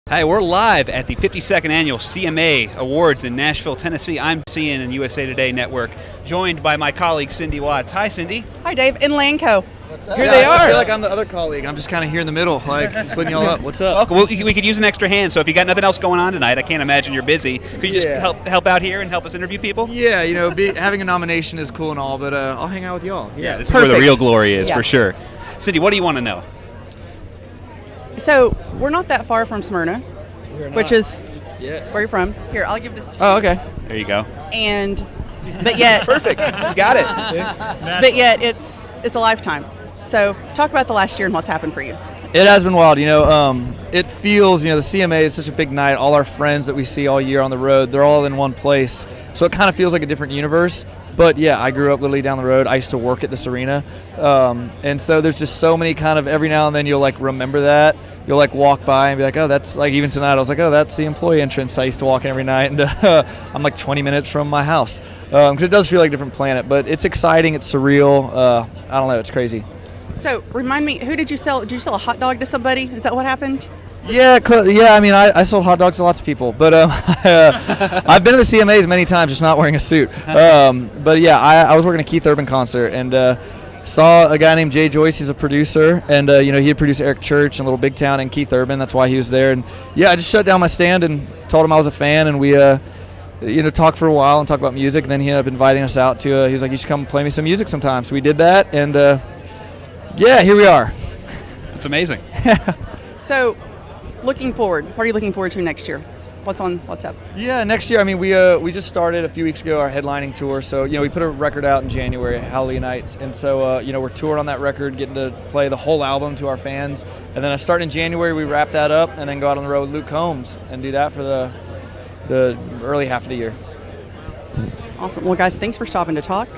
Hi, we're live at the 52nd Annual CMA Awards in Nashville, Tennessee. I'm CN and USA Today Network, joined by my colleague Cindy Watts. Hi, Cindy. Hi, Dave. In Lanco. Here they are. I feel like I'm the other colleague. I'm just kind of here in the middle, like splitting y'all up. What's up? Well, we could use an extra hand, so if you got nothing else going on tonight, I can't imagine you're busy. Could you just help out here and help us interview people? Yeah, you know, having a nomination is cool and all, but I'll hang out with y'all. Yeah, this is where the real glory is, for sure. Cindy, what do you want to know? So, we're not that far from Smyrna, which is where you're from. Here, I'll give this to you. Oh, okay. There you go. But yet, perfect. You got it. But yet, it's a lifetime. So, talk about the last year and what's happened for you. It has been wild. You know, it feels, you know, the CMA is such a big night. All our friends that we see all year on the road, they're all in one place. So it kind of feels like a different universe. But yeah, I grew up literally down the road. I used to work at this arena. And so there's just so many kind of, every now and then you'll like remember that. You'll like walk by and be like, oh, that's like, even tonight I was like, oh, that's the employee entrance I used to walk in every night. And I'm like 20 minutes from my house. Because it does feel like a different planet. But it's exciting. It's surreal. I don't know. It's crazy. So remind me, who did you sell? Did you sell a hot dog to somebody? Is that what happened? Yeah. I mean, I sold hot dogs to lots of people, but I've been to the CMAs many times, just not wearing a suit. But yeah, I was working a Keith Urban concert and saw a guy named Jay Joyce. He's a producer, and you know, he had produced Eric Church and Little Big Town and Keith Urban. That's why he was there. And yeah, I just shut down my stand and told him I was a fan, and we you know, talked for a while and talked about music. And then he ended up inviting us out to. He was like, "You should come play me some music sometime." So we did that, and yeah, here we are. It's amazing. So, looking forward, what are you looking forward to next year? What's up? Yeah, next year, I mean, we just started a few weeks ago our headlining tour. So, you know, we put a record out in January, Hallelujah Nights. And so, you know, we're touring on that record, getting to play the whole album to our fans. And then starting in January, we wrap that up and then go out on the road with Luke Combs and do that for the early half of the year. Awesome. Well, guys, thanks for stopping to talk.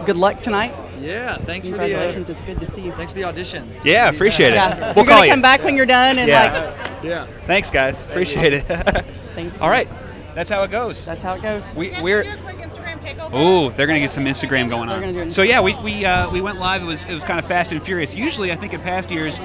Good luck tonight. Yeah, thanks for congratulations. It's good to see you. Thanks for the audition. Yeah, appreciate it. Yeah. We'll call you. Come back when you're done and yeah. Thanks, guys. Appreciate it. Thank you. All right, that's how it goes. That's how it goes. We're. Ooh, they're gonna get some Instagram going on. So yeah, we went live. It was kind of fast and furious. Usually, I think in past years,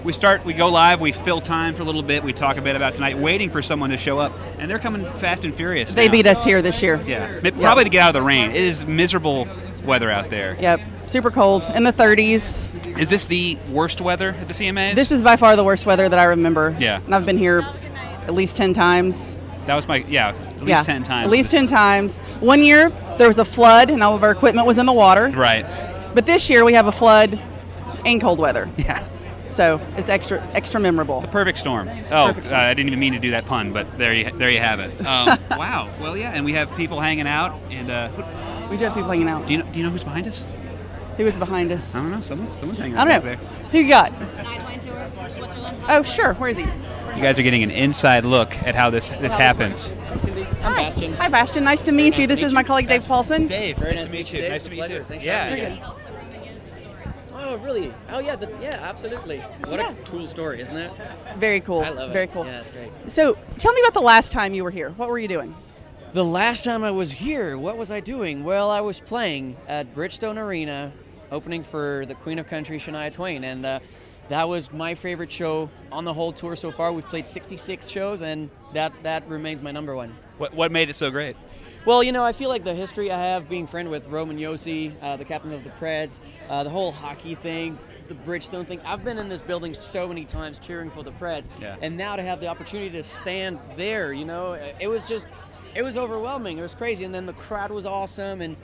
we go live, we fill time for a little bit, we talk a bit about tonight, waiting for someone to show up, and they're coming fast and furious. They beat us here this year. Yeah, probably to get out of the rain. It is miserable weather out there. Yep, super cold, in the 30s. Is this the worst weather at the CMAs? This is by far the worst weather that I remember. Yeah. And I've been here at least 10 times. That was at least 10 times. At least 10 times. One year, there was a flood, and all of our equipment was in the water. Right. But this year, we have a flood and cold weather. Yeah. So it's extra memorable. It's a perfect storm. Perfect storm. I didn't even mean to do that pun, but there you have it. Wow. Well, yeah, and we have people hanging out, and we do have people hanging out. Do you know who's behind us? Who is behind us? I don't know. Someone's hanging out. I don't know. There. Who you got? Tour, Switzerland. Oh, sure. Where is he? You guys are getting an inside look at how this happens. Hi, Cindy. I'm Bastian. Hi, Bastian. Nice to meet you. This is my colleague, Dave Paulson. Dave, nice to meet you. Nice to meet you. Yeah. Oh, really? Oh, yeah. Absolutely. What a cool story, isn't it? Very cool. I love it. Very cool. Yeah, it's great. So, tell me about the last time you were here. What were you doing? The last time I was here, what was I doing? Well, I was playing at Bridgestone Arena, opening for the Queen of Country, Shania Twain, and that was my favorite show on the whole tour so far. We've played 66 shows, and that remains my number one. What made it so great? Well, you know, I feel like the history I have being friend with Roman Josi, the captain of the Preds, the whole hockey thing, the Bridgestone thing. I've been in this building so many times cheering for the Preds, and now to have the opportunity to stand there, you know, it was overwhelming. It was crazy, and then the crowd was awesome, and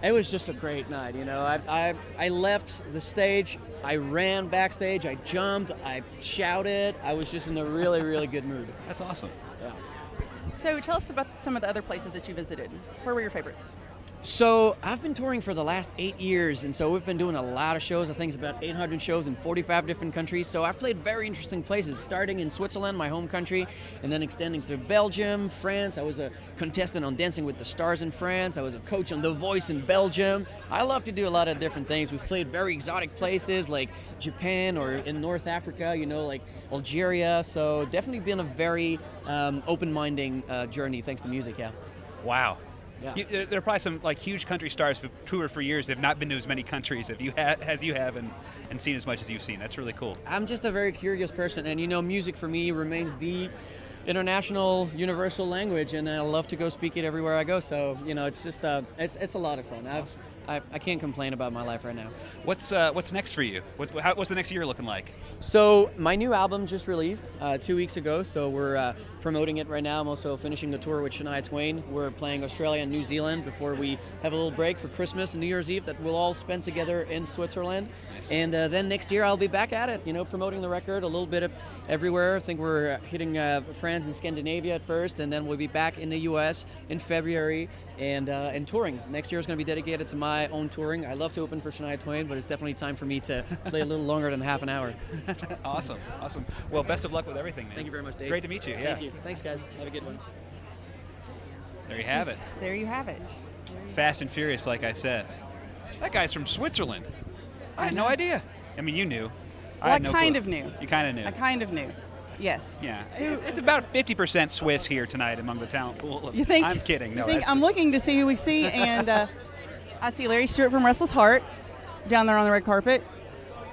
it was just a great night, you know. I left the stage, I ran backstage, I jumped, I shouted. I was just in a really, really good mood. That's awesome. Yeah. So tell us about some of the other places that you visited. Where were your favorites? So I've been touring for the last 8 years, and so we've been doing a lot of shows. I think it's about 800 shows in 45 different countries. So I've played very interesting places, starting in Switzerland, my home country, and then extending to Belgium, France. I was a contestant on Dancing with the Stars in France. I was a coach on The Voice in Belgium. I love to do a lot of different things. We've played very exotic places like Japan or in North Africa, you know, like Algeria. So definitely been a very open-minding journey thanks to music, yeah. Wow. Yeah. There are probably some like huge country stars who've toured for years that have not been to as many countries as you have and seen as much as you've seen. That's really cool. I'm just a very curious person, and you know, music for me remains the international universal language, and I love to go speak it everywhere I go. So it's just it's a lot of fun. I can't complain about my life right now. What's next for you? What's the next year looking like? So my new album just released 2 weeks ago, so we're promoting it right now. I'm also finishing the tour with Shania Twain. We're playing Australia and New Zealand before we have a little break for Christmas and New Year's Eve that we'll all spend together in Switzerland. Nice. And then next year I'll be back at it, promoting the record a little bit of everywhere. I think we're hitting France and Scandinavia at first, and then we'll be back in the U.S. in February. And touring. Next year is going to be dedicated to my own touring. I love to open for Shania Twain, but it's definitely time for me to play a little longer than half an hour. Awesome. Well, best of luck with everything, man. Thank you very much, Dave. Great to meet you. Thank you. Thanks, guys. Have a good one. There you have it. There you have it. Fast and Furious, like I said. That guy's from Switzerland. I had no idea. I mean, you knew. Well, I had no kind clue. of knew. You kind of knew. I kind of knew. Yes. Yeah. It's about 50% Swiss here tonight among the talent pool. You think? I'm kidding. No, I'm looking to see who we see, and I see Larry Stewart from Restless Heart down there on the red carpet,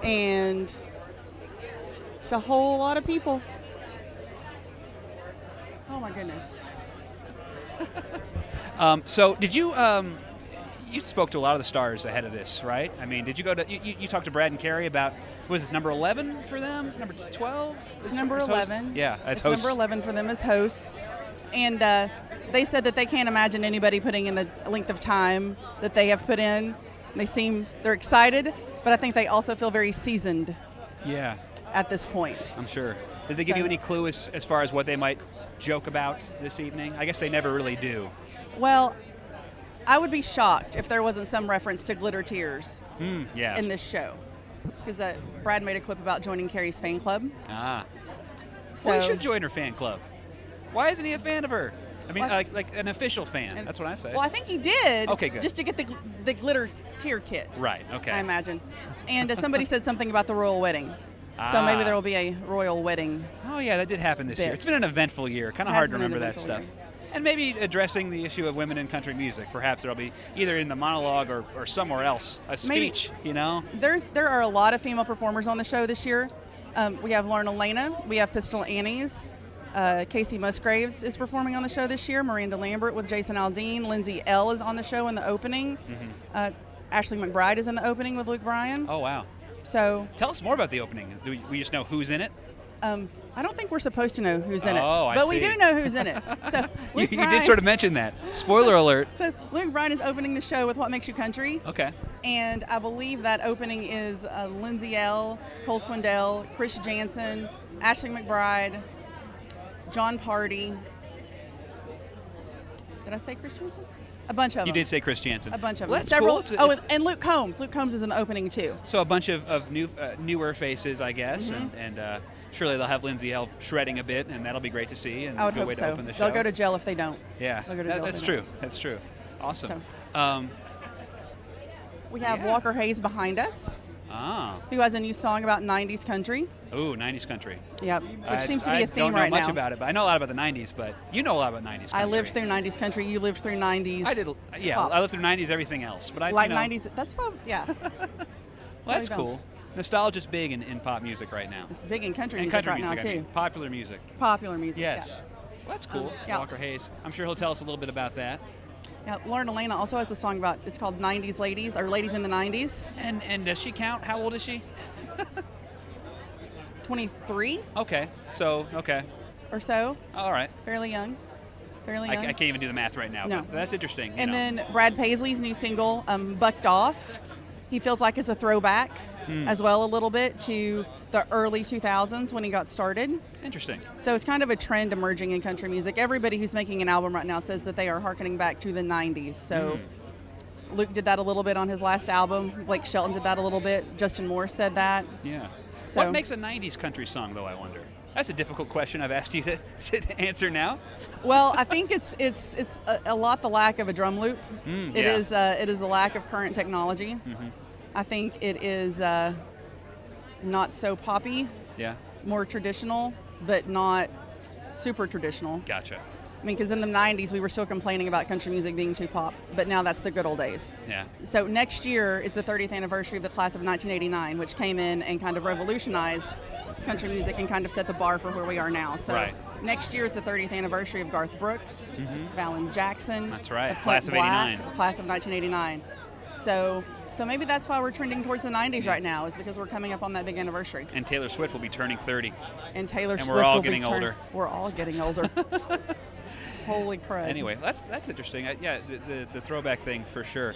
and it's a whole lot of people. Oh my goodness. So did you? You spoke to a lot of the stars ahead of this, right? I mean, did you go to? You talked to Brad and Carrie about. Was this number 11 for them? Number 12? It's number 11. Yeah, as it's hosts. Number 11 for them as hosts, and they said that they can't imagine anybody putting in the length of time that they have put in. They're excited, but I think they also feel very seasoned. Yeah. At this point. I'm sure. Did they give you any clue as far as what they might joke about this evening? I guess they never really do. Well, I would be shocked if there wasn't some reference to glitter tears in this show. Because Brad made a clip about joining Carrie's fan club. Ah. So, well, he should join her fan club. Why isn't he a fan of her? I mean, like an official fan. That's what I say. Well, I think he did. Okay, good. Just to get the glitter tear kit. Right, okay. I imagine. And somebody said something about the royal wedding. So maybe there will be a royal wedding. Oh, yeah, that did happen this year. It's been an eventful year. Kind of hard to remember that stuff. Year. And maybe addressing the issue of women in country music. Perhaps there'll be either in the monologue or somewhere else, a speech, There are a lot of female performers on the show this year. We have Lauren Elena. We have Pistol Annie's. Casey Musgraves is performing on the show this year. Miranda Lambert with Jason Aldean. Lindsay L. is on the show in the opening. Mm-hmm. Ashley McBride is in the opening with Luke Bryan. Oh, wow. So tell us more about the opening. Do we just know who's in it? I don't think we're supposed to know who's in it. Oh, I but see. we do know who's in it. So you did sort of mention that. Spoiler alert. So Luke Bryan is opening the show with What Makes You Country. Okay. And I believe that opening is Lindsay L., Cole Swindell, Chris Jansen, Ashley McBride, John Party. Did I say Chris Jansen? A bunch of them. You did say Chris Jansen. A bunch of them. Well, that's Several. cool. And Luke Combs. Luke Combs is in the opening too. So a bunch of newer faces, I guess, mm-hmm. and surely they'll have Lindsay L. shredding a bit, and that'll be great to see. And I would a good way hope so. to open the show. They'll go to jail if they don't. Yeah, that's true. That's true. Awesome. So, we have Walker Hayes behind us. Who has a new song about 90s country. Ooh, 90s country. Yep, which seems to be a theme right now. I don't know much about it, but I know a lot about the 90s, but you know a lot about 90s country. I lived through 90s country. You lived through 90s I did, yeah. pop. I lived through 90s everything else. But I like 90s, that's fun, yeah. Well, that's cool. Nostalgia's big in pop music right now. It's big in country music country right music, now, too. I mean, popular music. Popular music, yes. Well, that's cool. Walker Hayes. I'm sure he'll tell us a little bit about that. Yeah, Lauren Elena also has a song about, it's called 90s Ladies, or Ladies in the 90s. And does she count? How old is she? 23. Okay. So, okay. Or so. All right. Fairly young. I can't even do the math right now, but that's interesting. And then Brad Paisley's new single, Bucked Off, he feels like it's a throwback as well a little bit to the early 2000s when he got started. Interesting. So it's kind of a trend emerging in country music. Everybody who's making an album right now says that they are hearkening back to the 90s. So Luke did that a little bit on his last album. Blake Shelton did that a little bit. Justin Moore said that. Yeah. So, what makes a 90s country song, though, I wonder? That's a difficult question I've asked you to answer now. Well, I think it's a lot the lack of a drum loop. It is the lack of current technology. Mm-hmm. I think it is not so poppy. Yeah. More traditional, but not super traditional. Gotcha. I mean, because in the 90s, we were still complaining about country music being too pop, but now that's the good old days. Yeah. So next year is the 30th anniversary of the class of 1989, which came in and kind of revolutionized country music and kind of set the bar for where we are now. So Next year is the 30th anniversary of Garth Brooks, Valen Jackson. That's right, of class of Black, 89. Class of 1989. So maybe that's why we're trending towards the 90s right now, is because we're coming up on that big anniversary. And Taylor Swift will be turning 30. And Taylor Swift we're all will getting older. We're all getting older. Holy crud. Anyway, that's interesting. The throwback thing for sure.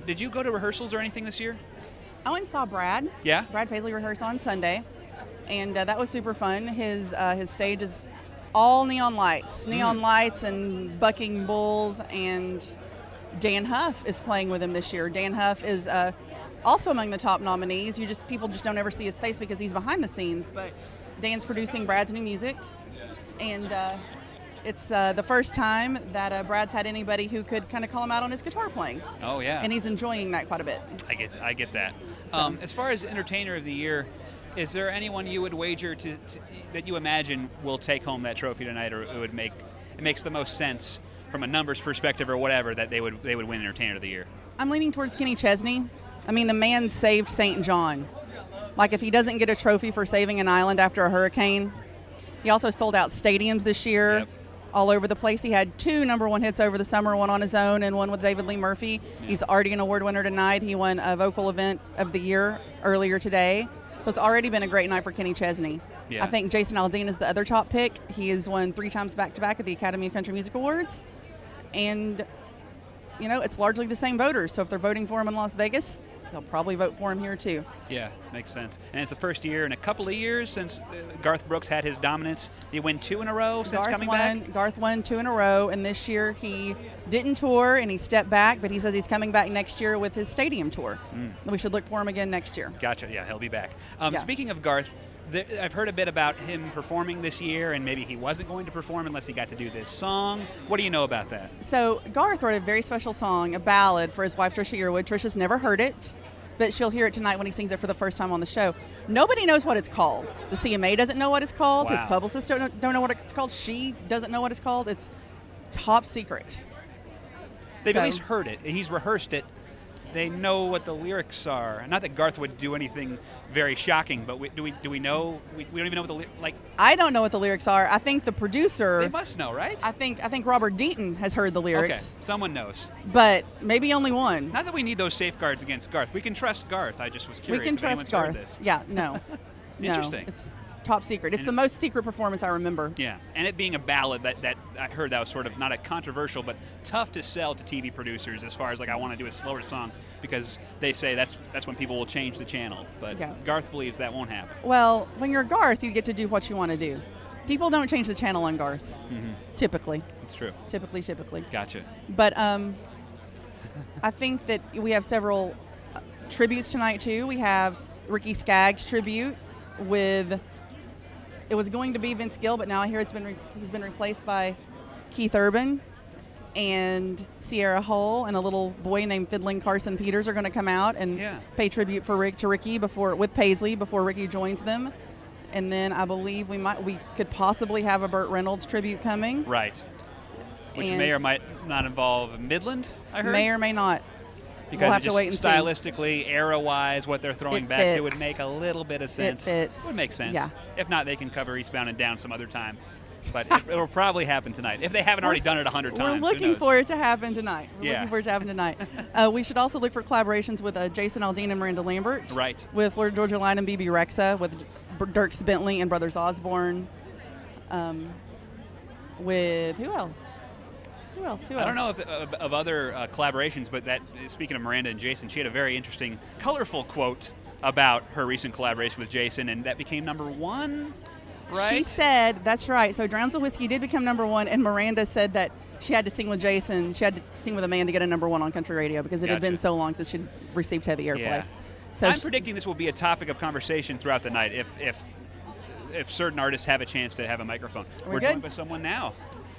Did you go to rehearsals or anything this year? I went and saw Brad. Yeah? Brad Paisley rehearsed on Sunday, and that was super fun. His stage is all neon lights and bucking bulls, and Dan Huff is playing with him this year. Dan Huff is also among the top nominees. People just don't ever see his face because he's behind the scenes, but Dan's producing Brad's new music, and it's the first time that Brad's had anybody who could kind of call him out on his guitar playing. Oh, yeah. And he's enjoying that quite a bit. I get that. So. As far as Entertainer of the Year, is there anyone you would wager that you imagine will take home that trophy tonight, or it makes the most sense from a numbers perspective or whatever that they would win Entertainer of the Year? I'm leaning towards Kenny Chesney. I mean, the man saved St. John. Like, if he doesn't get a trophy for saving an island after a hurricane, he also sold out stadiums this year. Yep. All over the place. He had 2 #1 hits over the summer, one on his own and one with David Lee Murphy. Yeah. He's already an award winner tonight. He won a Vocal Event of the Year earlier today. So it's already been a great night for Kenny Chesney. Yeah. I think Jason Aldean is the other top pick. He has won 3 times back-to-back at the Academy of Country Music Awards. And, it's largely the same voters. So if they're voting for him in Las Vegas, they'll probably vote for him here too. Yeah, makes sense. And it's the first year in a couple of years since Garth Brooks had his dominance. Did he win 2 in a row since coming back? Garth won 2 in a row, and this year he didn't tour and he stepped back, but he says he's coming back next year with his stadium tour. We should look for him again next year. Gotcha. Yeah, he'll be back. Speaking of Garth, I've heard a bit about him performing this year, and maybe he wasn't going to perform unless he got to do this song. What do you know about that? So Garth wrote a very special song, a ballad for his wife Trisha Yearwood. Trisha's never heard it, but she'll hear it tonight when he sings it for the first time on the show. Nobody knows what it's called. The CMA doesn't know what it's called. Wow. His publicists don't know what it's called. She doesn't know what it's called. It's top secret. They've at least heard it. He's rehearsed it. They know what the lyrics are. Not that Garth would do anything very shocking, but do we know? We don't even know what the I don't know what the lyrics are. I think the producer. They must know, right? I think Robert Deaton has heard the lyrics. Okay, someone knows. But maybe only one. Not that we need those safeguards against Garth. We can trust Garth. I just was curious. We can if trust anyone's Garth. Heard this. Yeah, no. Interesting. No, it's top secret. It's the most secret performance I remember. Yeah, and it being a ballad that I heard that was sort of not a controversial, but tough to sell to TV producers as far as I want to do a slower song because they say that's when people will change the channel. But yeah. Garth believes that won't happen. Well, when you're Garth, you get to do what you want to do. People don't change the channel on Garth, typically. It's true. Typically. Gotcha. But I think that we have several tributes tonight too. We have Ricky Skaggs tribute with. It was going to be Vince Gill, but now I hear he's been replaced by Keith Urban, and Sierra Hull and a little boy named Fiddling Carson Peters are going to come out and pay tribute to Ricky with Paisley before Ricky joins them. And then I believe we could possibly have a Burt Reynolds tribute coming. Right. Which may or might not involve Midland, I heard. May or may not. Because we'll have to wait and stylistically, era-wise, what they're throwing back, it would make a little bit of sense. It fits. It would make sense. Yeah. If not, they can cover Eastbound and Down some other time. But it will probably happen tonight, if they haven't already done it 100 times. We're looking for it to happen tonight. We should also look for collaborations with Jason Aldean and Miranda Lambert. Right. With Florida Georgia Line and BB Rexa, with Dierks Bentley and Brothers Osborne. With who else? Who else? I don't know of other collaborations, but speaking of Miranda and Jason, she had a very interesting, colorful quote about her recent collaboration with Jason, and that became #1, right? She said, that's right. So Drowns of Whiskey did become #1, and Miranda said that she had to sing with Jason. She had to sing with a man to get a #1 on country radio because it had been so long since she'd received heavy airplay. Yeah. So I'm predicting this will be a topic of conversation throughout the night if certain artists have a chance to have a microphone. We're joined by someone now.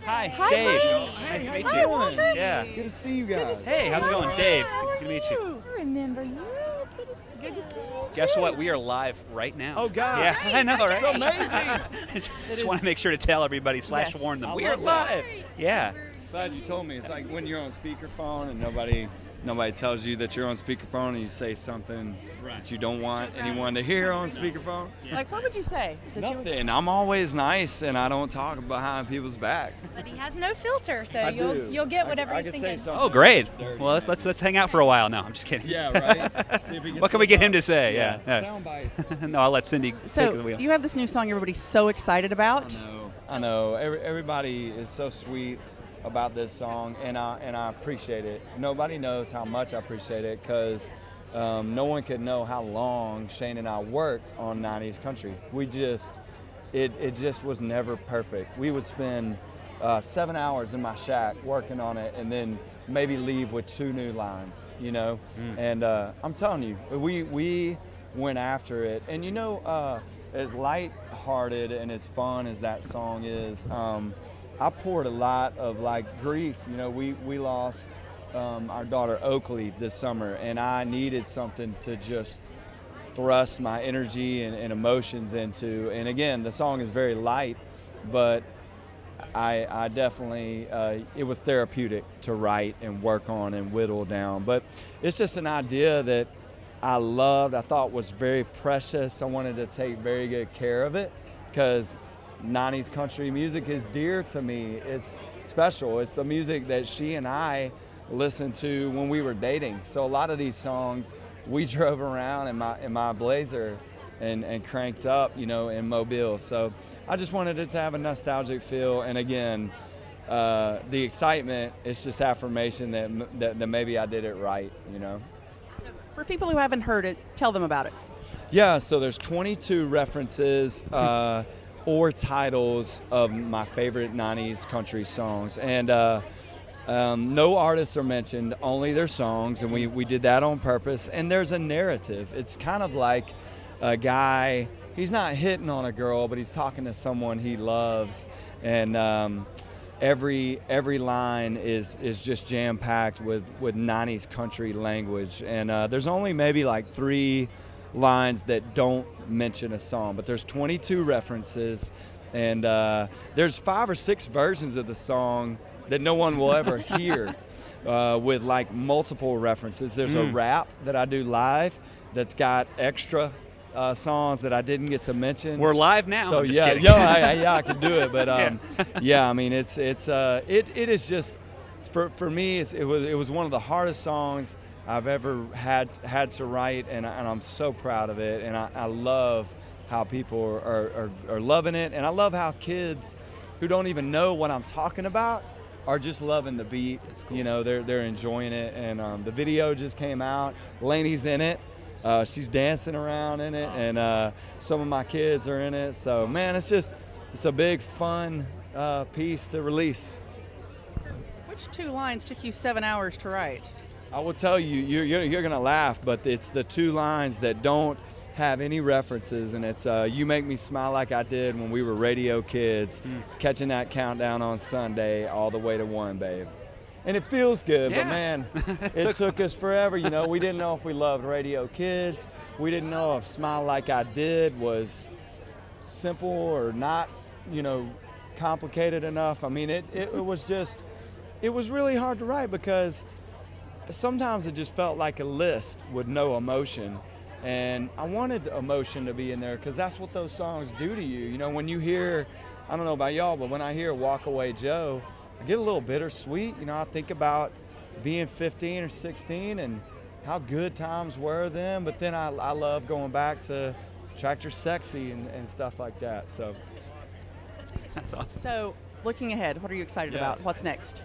Hi, Dave. Nice to meet you. Doing? Yeah. Good to see you guys. Hey, how's it going, Dave? Good to meet you. I remember you. It's good to see you. Guess what? We are live right now. Oh, God. Yeah, I know, right? It's amazing. Just want to make sure to tell everybody / warn them. We are live. Yeah. Glad you told me. It's like when you're on speakerphone and nobody nobody tells you that you're on speakerphone and you say something that you don't want anyone to hear on speakerphone. Like, what would you say? Nothing. I'm always nice, and I don't talk behind people's back. But he has no filter, so do. you'll get whatever he's I can thinking. say something. Oh, great. dirty. Well, let's hang out for a while. No, I'm just kidding. Yeah, right. See if he What can we get him to say? Yeah. Soundbite. No, I'll let Cindy take the So wheel. you have this new song everybody's so excited about. I know. Everybody is so sweet about this song, and I appreciate it. Nobody knows how much I appreciate it, because no one could know how long Shane and I worked on 90s country. It just was never perfect. We would spend 7 hours in my shack working on it, and then maybe leave with 2 new lines, And I'm telling you, we went after it. And as light-hearted and as fun as that song is, I poured a lot of grief. We lost our daughter Oakley this summer, and I needed something to just thrust my energy and emotions into. And again, the song is very light, but I definitely, it was therapeutic to write and work on and whittle down. But it's just an idea that I loved, I thought was very precious. I wanted to take very good care of it, because 90s country music is dear to me. It's special. It's the music that she and I listened to when we were dating. So a lot of these songs we drove around in my Blazer and cranked up, in Mobile. So I just wanted it to have a nostalgic feel. And again, the excitement is just affirmation that maybe I did it right, For people who haven't heard it, tell them about it. Yeah, so there's 22 references or titles of my favorite 90s country songs. And no artists are mentioned, only their songs, and we did that on purpose. And there's a narrative. It's kind of like a guy, he's not hitting on a girl, but he's talking to someone he loves. And every line is just jam-packed with 90s country language. And there's only maybe 3 lines that don't mention a song, but there's 22 references, and there's 5 or 6 versions of the song that no one will ever hear, with multiple references. There's a rap that I do live that's got extra songs that I didn't get to mention. We're live now. So I'm just kidding. I can do it, but I mean it is just for me it was one of the hardest songs I've ever had to write, and I'm so proud of it, and I love how people are loving it, and I love how kids who don't even know what I'm talking about are just loving the beat. That's cool. They're enjoying it, and the video just came out. Lainey's in it. She's dancing around in it, and some of my kids are in it. So man, it's a big fun piece to release. Which 2 lines took you 7 hours to write? I will tell you, you're gonna laugh, but it's the 2 lines that don't have any references, and it's "You make me smile like I did when we were radio kids, catching that countdown on Sunday all the way to 1, babe." And it feels good, but man, it took us forever. We didn't know if we loved radio kids. We didn't know if "Smile Like I Did" was simple or not, complicated enough. I mean, it was really hard to write, because sometimes it just felt like a list with no emotion, and I wanted emotion to be in there, because that's what those songs do to you. When you hear, I don't know about y'all, but when I hear "Walk Away Joe," I get a little bittersweet. I think about being 15 or 16 and how good times were then, but then I love going back to Tractor Sexy and stuff like that. So That's awesome. So looking ahead, what are you excited about? What's next?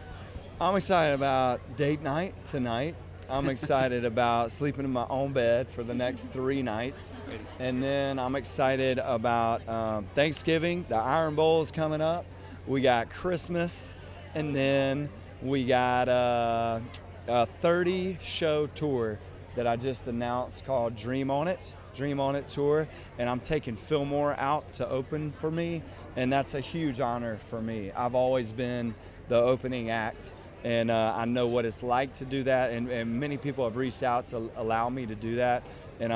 I'm excited about date night tonight. I'm excited about sleeping in my own bed for the next 3 nights. And then I'm excited about Thanksgiving. The Iron Bowl is coming up. We got Christmas. And then we got a 30-show tour that I just announced called Dream On It Tour. And I'm taking Fillmore out to open for me. And that's a huge honor for me. I've always been the opening act. And I know what it's like to do that, and many people have reached out to allow me to do that. And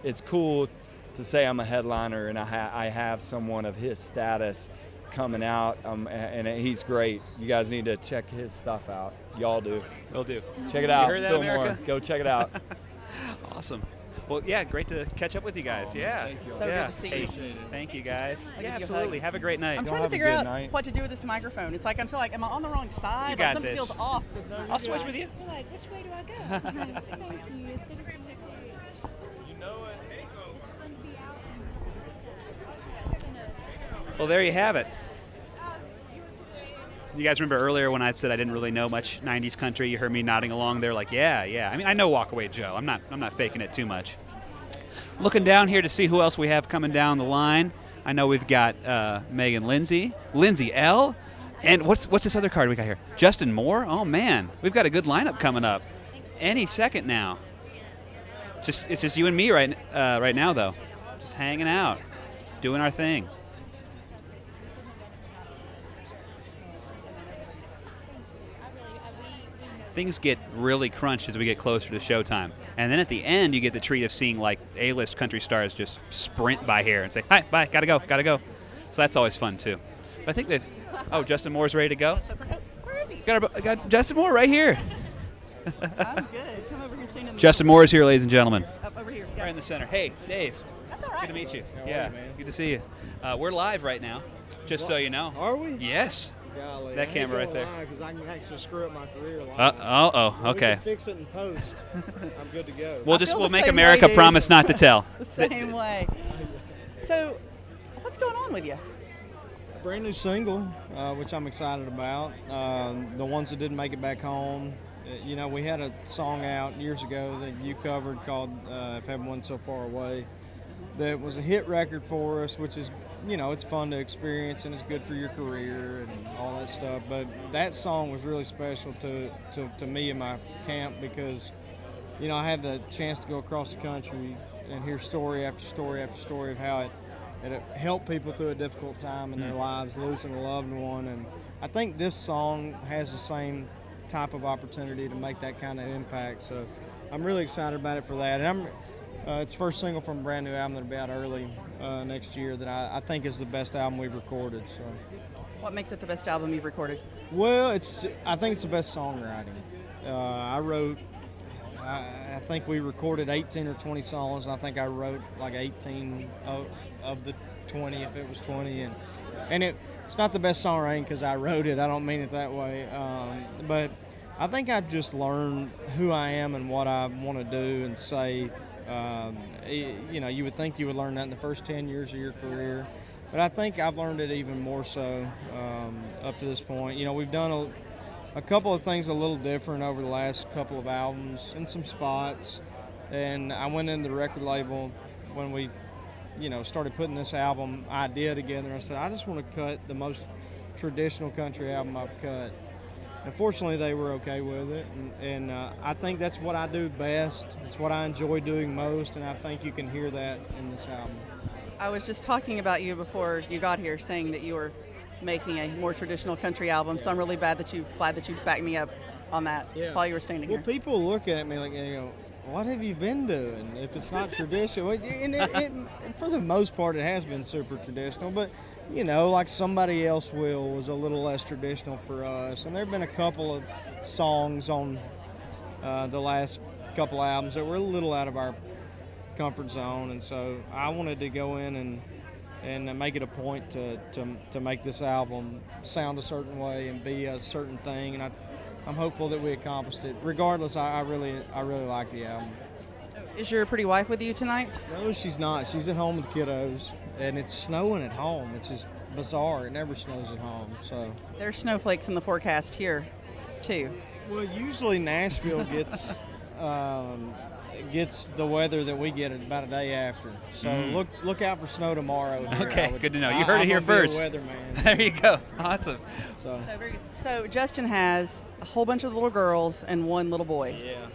it's cool to say I'm a headliner, and I have someone of his status coming out, and he's great. You guys need to check his stuff out. Y'all do. Will do. Check it out. You heard that, Fillmore. America? Go check it out. Awesome. Well, yeah, great to catch up with you guys. Yeah. Thank you. So good to see you. Thank you, guys. I'll give Yeah, you a hug. absolutely. Have a great night. I'm Y'all trying to have a figure good out night. what to do with this microphone. It's like I'm still like, am I on the wrong side? You Like got something this. feels off. This I'll switch with you. You're like, which way do I go? Thank you. It's good to see you too. Well, there you have it. You guys remember earlier when I said I didn't really know much 90s country? You heard me nodding along there like, yeah. I mean, I know Walkaway Joe. I'm not faking it too much. Looking down here to see who else we have coming down the line. I know we've got Megan Lindsay L. And what's this other card we got here? Justin Moore? Oh, man. We've got a good lineup coming up. Any second now. It's just you and me right now, though. Just hanging out, doing our thing. Things get really crunched as we get closer to showtime. And then at the end, you get the treat of seeing like A-list country stars just sprint by here and say, hi, bye, gotta go. So that's always fun, too. But I think they've... Oh, Justin Moore's ready to go? Where is he? Got Justin Moore right here. I'm good. Come over here, stand in the Justin Moore is here, ladies and gentlemen. Up over here. Right in the center. Hey, Dave. That's all right. Good to meet you. How are Yeah, you, man? good to see you. We're live right now, just so you know. Are we? Yes. Golly, That camera right there. Because I can actually screw up my career live. We Okay. can fix it in post. I'm good to go. We'll feel we'll the make same America way, dude. promise not to tell. The same way. So, what's going on with you? Brand new single, which I'm excited about. The ones that didn't make it back home. We had a song out years ago that you covered called If Heaven Wasn't So Far Away. That was a hit record for us, which is, it's fun to experience and it's good for your career and all that stuff. But that song was really special to me and my camp because, I had the chance to go across the country and hear story after story after story of how it helped people through a difficult time in their lives, losing a loved one. And I think this song has the same type of opportunity to make that kind of impact. So I'm really excited about it for that. And it's the first single from a brand new album that'll be out early next year that I think is the best album we've recorded. So, What makes it the best album you've recorded? well, I think it's the best songwriting. I think we recorded 18 or 20 songs, and I think I wrote like 18 of the 20, if it was 20. And it's not the best songwriting because I wrote it. I don't mean it that way. But I think I've just learned who I am and what I want to do and say. You would think you would learn that in the first 10 years of your career, but I think I've learned it even more so up to this point. We've done a couple of things a little different over the last couple of albums in some spots, and I went into the record label when we started putting this album idea together. I said, I just want to cut the most traditional country album I've cut. Unfortunately, they were okay with it, and I think that's what I do best. It's what I enjoy doing most, and I think you can hear that in this album. I was just talking about you before you got here, saying that you were making a more traditional country album, so I'm really glad that you backed me up on that while you were standing Well, here. people look at me like, what have you been doing if it's not traditional? And for the most part, it has been super traditional, but like Somebody Else Will was a little less traditional for us. And there have been a couple of songs on the last couple albums that were a little out of our comfort zone. And so I wanted to go in and make it a point to make this album sound a certain way and be a certain thing. And I'm hopeful that we accomplished it. Regardless, I really like the album. Is your pretty wife with you tonight? No, she's not. She's at home with the kiddos, and it's snowing at home, which is bizarre. It never snows at home. So There's snowflakes in the forecast here, too. well, usually Nashville gets the weather that we get about a day after. So look out for snow tomorrow. Here. Okay, good to know. You heard it here first. I'm gonna be a weatherman. There you go. Awesome. So So Justin has a whole bunch of little girls and one little boy. yeah,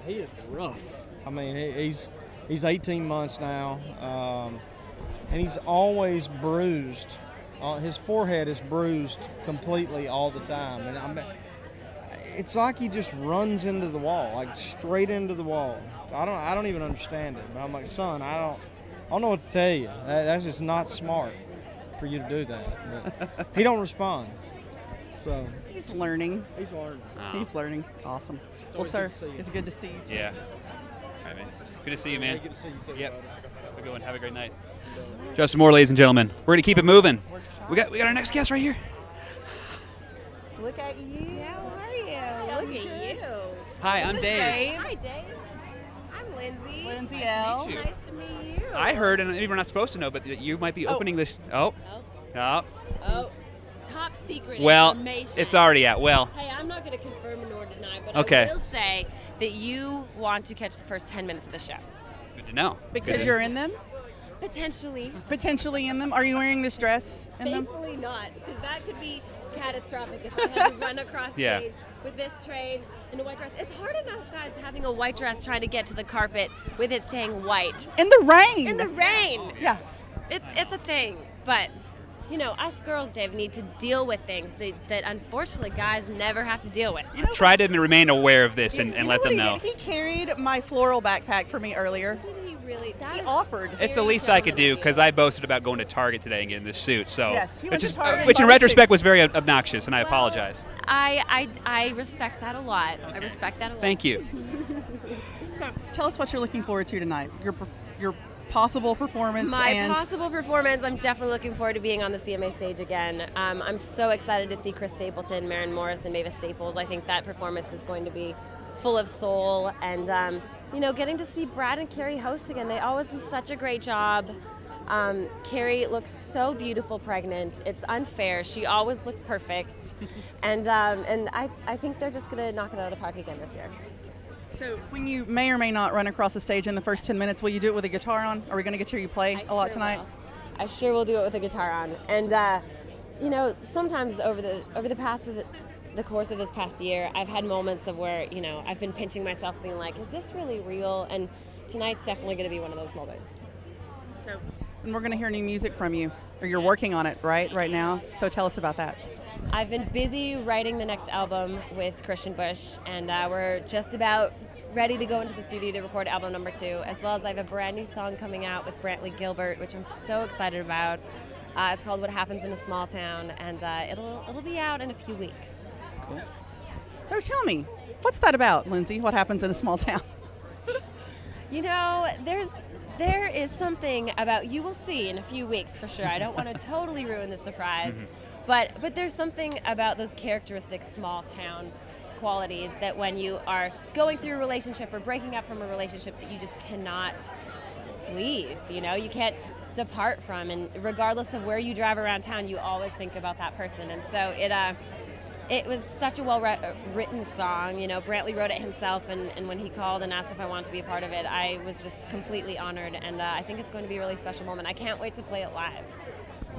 he is rough. I mean, he's 18 months now, and he's always bruised. His forehead is bruised completely all the time, and it's like he just runs into the wall, like straight into the wall. I don't even understand it. But I'm like, son, I don't know what to tell you. That's just not smart. for you to do that. But he don't respond. So He's learning. he's learning. Oh. He's learning. Awesome. Well, always sir, good to see you. it's good to see you. Too. Yeah. All right, man. Good to see you, man. Hey, good to see you too. Yep. brother. Have a good one. Have a great night. Justin Moore, ladies and gentlemen. We're gonna keep it moving. We got our next guest right here. Look at you. How are you? Look at you. Hi, I'm This is Dave. Hi, Dave. I'm Lindsay. Lindsay Nice L. to meet you. Nice to meet you. I heard, and maybe we're not supposed to know, but that you might be opening this. Oh. Oh. Oh, top secret Well, information. it's already out. Well, Hey, I'm not going to confirm nor deny, but Okay. I will say that you want to catch the first 10 minutes of the show. good to know. Because you're in them? Potentially. Potentially in them? Are you wearing this dress in them? Thankfully not, because that could be catastrophic if I had to run across Yeah. stage with this train in a white dress. It's hard enough, guys, having a white dress trying to get to the carpet with it staying white. In the rain. In the rain. Yeah. It's a thing, but you know, us girls, Dave, need to deal with things that unfortunately guys never have to deal with. Try to remain aware of this You and know let what them he know. did? He carried my floral backpack for me earlier. Did he really? That He is offered. It's the very least I could do gentlemanly. because I boasted about going to Target today and getting this suit. So, Yes, he went which to Target which and in bought a retrospect suit. was very obnoxious, and I Well, apologize. I respect that a lot. I respect that a lot. Thank you. So tell us what you're looking forward to tonight. Your possible performance My and possible performance, I'm definitely looking forward to being on the CMA stage again. I'm so excited to see Chris Stapleton, Maren Morris, and Mavis Staples. I think that performance is going to be full of soul. And, you know, getting to see Brad and Carrie host again, they always do such a great job. Carrie looks so beautiful pregnant. It's unfair. She always looks perfect. and I think they're just going to knock it out of the park again this year. So when you may or may not run across the stage in the first 10 minutes, will you do it with a guitar on? Are we going to get to hear you play a lot tonight? I sure will do it with a guitar on. And you know, sometimes over the course of this past year, I've had moments of where, you know, I've been pinching myself being like, is this really real? And tonight's definitely going to be one of those moments. So, and we're going to hear new music from you, or you're working on it, right now. So tell us about that. I've been busy writing the next album with Christian Bush, and we're just about ready to go into the studio to record album number 2, as well as I have a brand new song coming out with Brantley Gilbert, which I'm so excited about. It's called What Happens in a Small Town, and it'll be out in a few weeks. Cool. So tell me, what's that about, Lindsay? What happens in a small town? You know, there is something about, you will see in a few weeks for sure. I don't want to totally ruin the surprise, but there's something about those characteristic small town qualities that when you are going through a relationship or breaking up from a relationship that you just cannot leave, you know, you can't depart from, and regardless of where you drive around town, you always think about that person. And so it was such a well-written song. You know, Brantley wrote it himself, and when he called and asked if I wanted to be a part of it, I was just completely honored, and I think it's going to be a really special moment. I can't wait to play it live.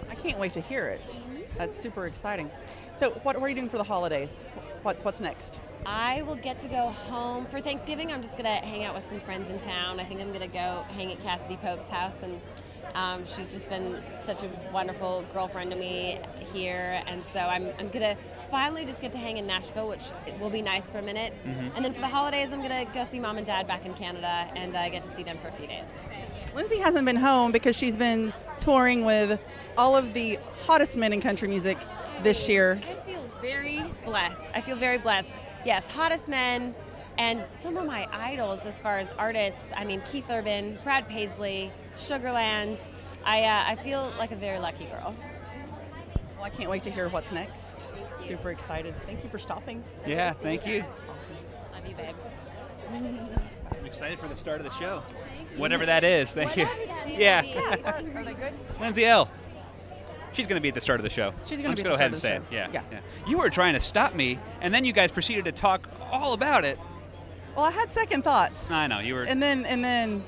I can't wait to hear it. That's super exciting. So what are you doing for the holidays? What's next? I will get to go home for Thanksgiving. I'm just going to hang out with some friends in town. I think I'm going to go hang at Cassidy Pope's house, and she's just been such a wonderful girlfriend to me here, and so I'm going to finally just get to hang in Nashville, which will be nice for a minute. And then for the holidays, I'm going to go see Mom and Dad back in Canada, and I get to see them for a few days. Lindsay hasn't been home because she's been touring with all of the hottest men in country music this year. I feel very blessed. Yes, hottest men, and some of my idols as far as artists. I mean, Keith Urban, Brad Paisley, Sugarland. I feel like a very lucky girl. Well, I can't wait to hear what's next. Super excited. Thank you for stopping. Yeah, thank you. Love you, babe. I'm excited for the start of the show. Whatever that is. Thank you. Whatever that is, Yeah. Are they good? Lindsay L. She's going to be at the start of the show. She's gonna I'm be just at go the ahead start and of say the it. show. Yeah. Yeah. You were trying to stop me, and then you guys proceeded to talk all about it. Well, I had second thoughts. I know you were. And then I you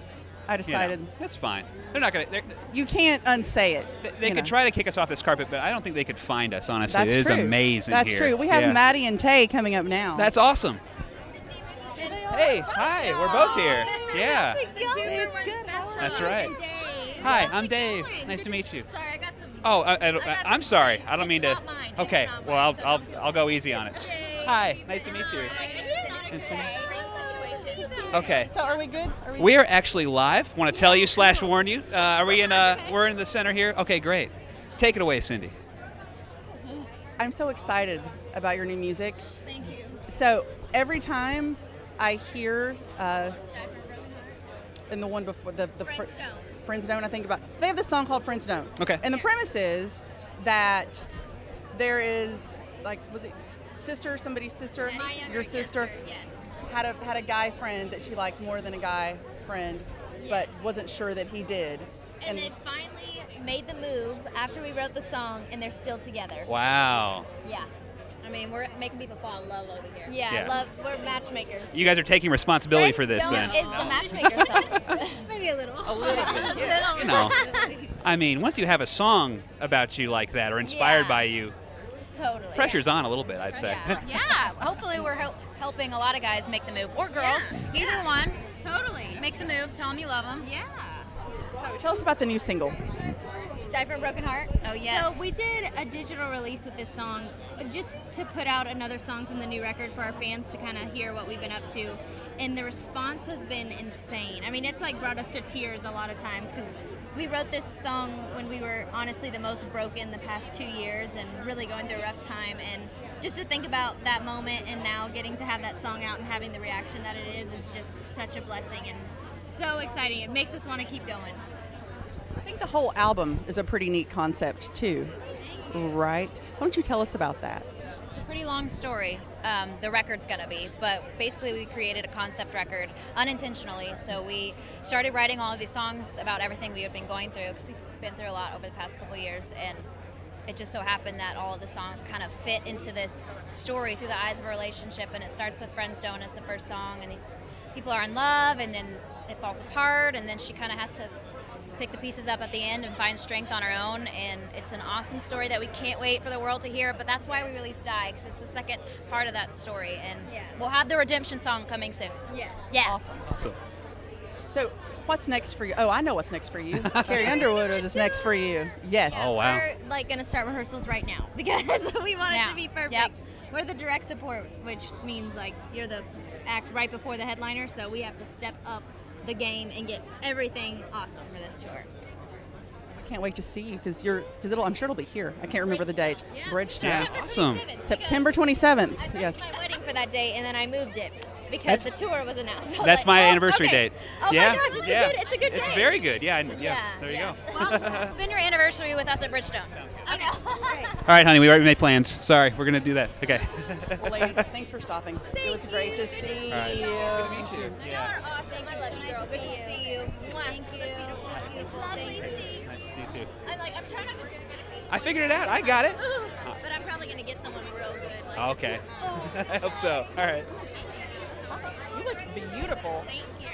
know, decided that's fine. They're not going to. you can't unsay it. They could try to kick us off this carpet, but I don't think they could find us. Honestly, That's it is true. amazing That's here. true. We have Yeah. Maddie and Tay coming up now. That's awesome. Hey, hi, we're both here. Yeah, It's good. that's right. Hi, I'm Dave. Nice to meet you. Sorry, I got some. Oh, got I'm some- sorry. I don't it's mean to. not mine. It's Okay, not well, mine. I'll go easy on it. Hi, nice to meet you. Okay. So are we good? We are actually live. Want to tell you / warn you. Are we in? We're in the center here. Okay, great. Take it away, Cindy. I'm so excited about your new music. Thank you. So every time I hear, and the one before the Friends Don't, I think about. They have this song called Friends Don't. Okay. And the premise is that there is was it somebody's sister, My younger your sister, yes. had a guy friend that she liked more than a guy friend, but wasn't sure that he did. And they finally made the move after we wrote the song, and they're still together. Wow. Yeah. I mean, we're making people fall in love over here. Yeah. We're matchmakers. You guys are taking responsibility for this Friends then. Don't is the matchmaker song. Maybe a little. A little bit. Yeah. You know. I mean, once you have a song about you like that or inspired by you, totally. pressure's on a little bit, I'd say. Yeah, hopefully we're helping a lot of guys make the move, or girls, either one. Totally. Make the move, tell them you love them. Yeah. So tell us about the new single. Die for a Broken Heart. Oh, yes. So we did a digital release with this song just to put out another song from the new record for our fans to kind of hear what we've been up to. And the response has been insane. I mean, it's like brought us to tears a lot of times because we wrote this song when we were honestly the most broken the past 2 years and really going through a rough time. And just to think about that moment and now getting to have that song out and having the reaction that it is just such a blessing and so exciting. It makes us want to keep going. I think the whole album is a pretty neat concept too, right? Why don't you tell us about that? It's a pretty long story, the record's gonna be, but basically we created a concept record unintentionally. So we started writing all of these songs about everything we had been going through, because we've been through a lot over the past couple of years, and it just so happened that all of the songs kind of fit into this story through the eyes of a relationship, and it starts with Friends Don't as the first song, and these people are in love, and then it falls apart, and then she kind of has to pick the pieces up at the end and find strength on her own, and it's an awesome story that we can't wait for the world to hear, but that's why we released Die, because it's the second part of that story, and we'll have the redemption song coming soon. Yeah. Awesome. So what's next for you? Oh, I know what's next for you. Carrie Underwood is next for you. Yes. Oh, wow. We're going to start rehearsals right now because we want it to be perfect. Yep. We're the direct support, which means you're the act right before the headliner, so we have to step up the game and get everything awesome for this tour. I can't wait to see you because I'm sure it'll be here. I can't remember the date. Bridgetown. Yeah, awesome. September 27th. I Yes. booked my wedding for that date and then I moved it because the tour was announced. So That's my anniversary okay. date. Oh yeah. my gosh, it's a good day. It's very good. Yeah. There you go. Well, spend your anniversary with us at Bridgestone. Okay. All right, honey, we already made plans. Sorry, we're going to do that. Okay. Well, ladies, thanks for stopping. It was great to see right. you. Good to meet you. You are awesome. I love you, girl. Good to see you. Thank you. Beautiful. Lovely seeing you. Nice to see you, too. I'm trying not to. I figured it out. I got it. But I'm probably going to get someone real good. Okay. I hope so. All right. You look beautiful. Thank you.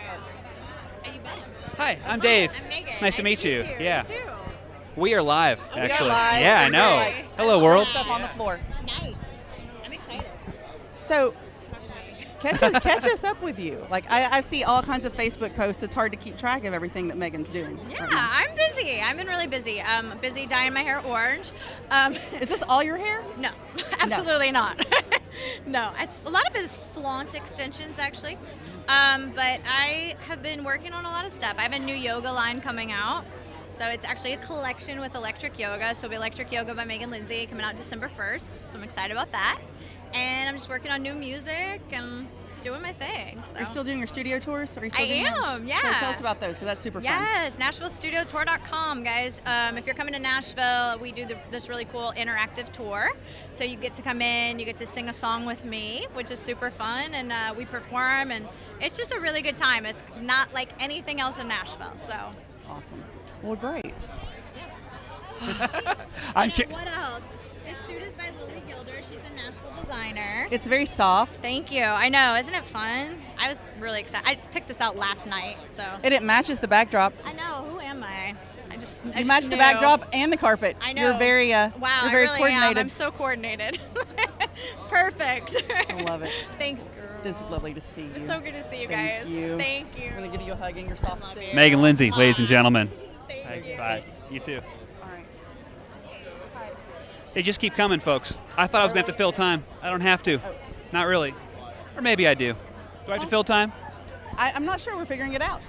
How you been? Hi, I'm Dave. I'm Megan. Nice to meet you. Yeah. Too. We are live, We are actually. live. Yeah, I We're know. great. Hello, world. Stuff on the floor. Nice. I'm excited. So, catch us up with you. I see all kinds of Facebook posts. It's hard to keep track of everything that Megan's doing. Yeah, right now. I'm busy. I've been really busy. Busy dyeing my hair orange. Is this all your hair? No, absolutely not. No, a lot of it is flaunt extensions, actually. But I have been working on a lot of stuff. I have a new yoga line coming out. So it's actually a collection with electric yoga. So it'll be Electric Yoga by Megan Lindsay coming out December 1st. So I'm excited about that. And I'm just working on new music and doing my thing. So. Are you still doing your studio tours? Are you still I doing them? am, yeah. So tell us about those because that's super fun. Yes, NashvilleStudioTour.com, guys. If you're coming to Nashville, we do this really cool interactive tour. So you get to come in, you get to sing a song with me, which is super fun, and we perform, and it's just a really good time. It's not like anything else in Nashville, so. Awesome. Well, great. What else? This suit is by Lily Gilder. She's a Nashville designer. It's very soft. Thank you. I know. Isn't it fun? I was really excited. I picked this out last night, so. And it matches the backdrop. I know. Who am I? You match the backdrop and the carpet. I know. You're very, wow, you're very I really coordinated. am. I'm so coordinated. Perfect. I love it. Thanks, girl. This is lovely to see you. It's so good to see you Thank guys. You. Thank you. I'm going to give you a hug in your soft sit. Megan Lindsay, ladies and gentlemen. Thank you. Bye. You too. All right. They just keep coming, folks. I thought I was going to have to fill time. I don't have to. Not really. Or maybe I do. Do I have to fill time? I'm not sure. We're figuring it out.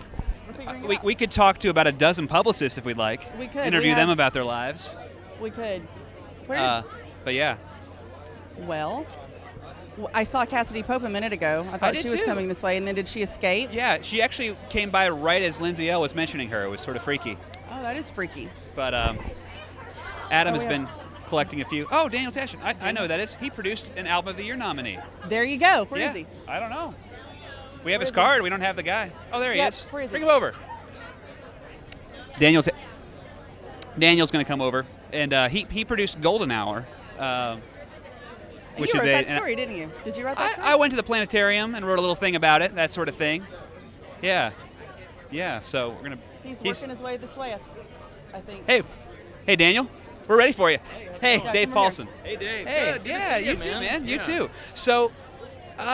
We could talk to about a dozen publicists if we'd like. We could. Interview We them have- about their lives. We could. Where But yeah. Well, I saw Cassidy Pope a minute ago. I thought she was coming this way, and then did she escape? Yeah, she actually came by right as Lindsay L was mentioning her. It was sort of freaky. Oh, that is freaky. But Adam has been collecting a few. Oh, Daniel Tashin. I know who that is. He produced an Album of the Year nominee. There you go. Where is he? I don't know. We have his card. We don't have the guy. Oh, there he is. Where is he? Bring him over. Daniel's going to come over, and he produced Golden Hour. Which you is wrote that story, didn't you? Did you write that story? I went to the planetarium and wrote a little thing about it, that sort of thing. Yeah. So we're gonna. He's working his way this way, I think. Hey, Daniel, we're ready for you. Hey, Yeah, Dave come Paulson. Hey, Dave. Hey, Good to yeah, see you too, man. You Yeah. too. So,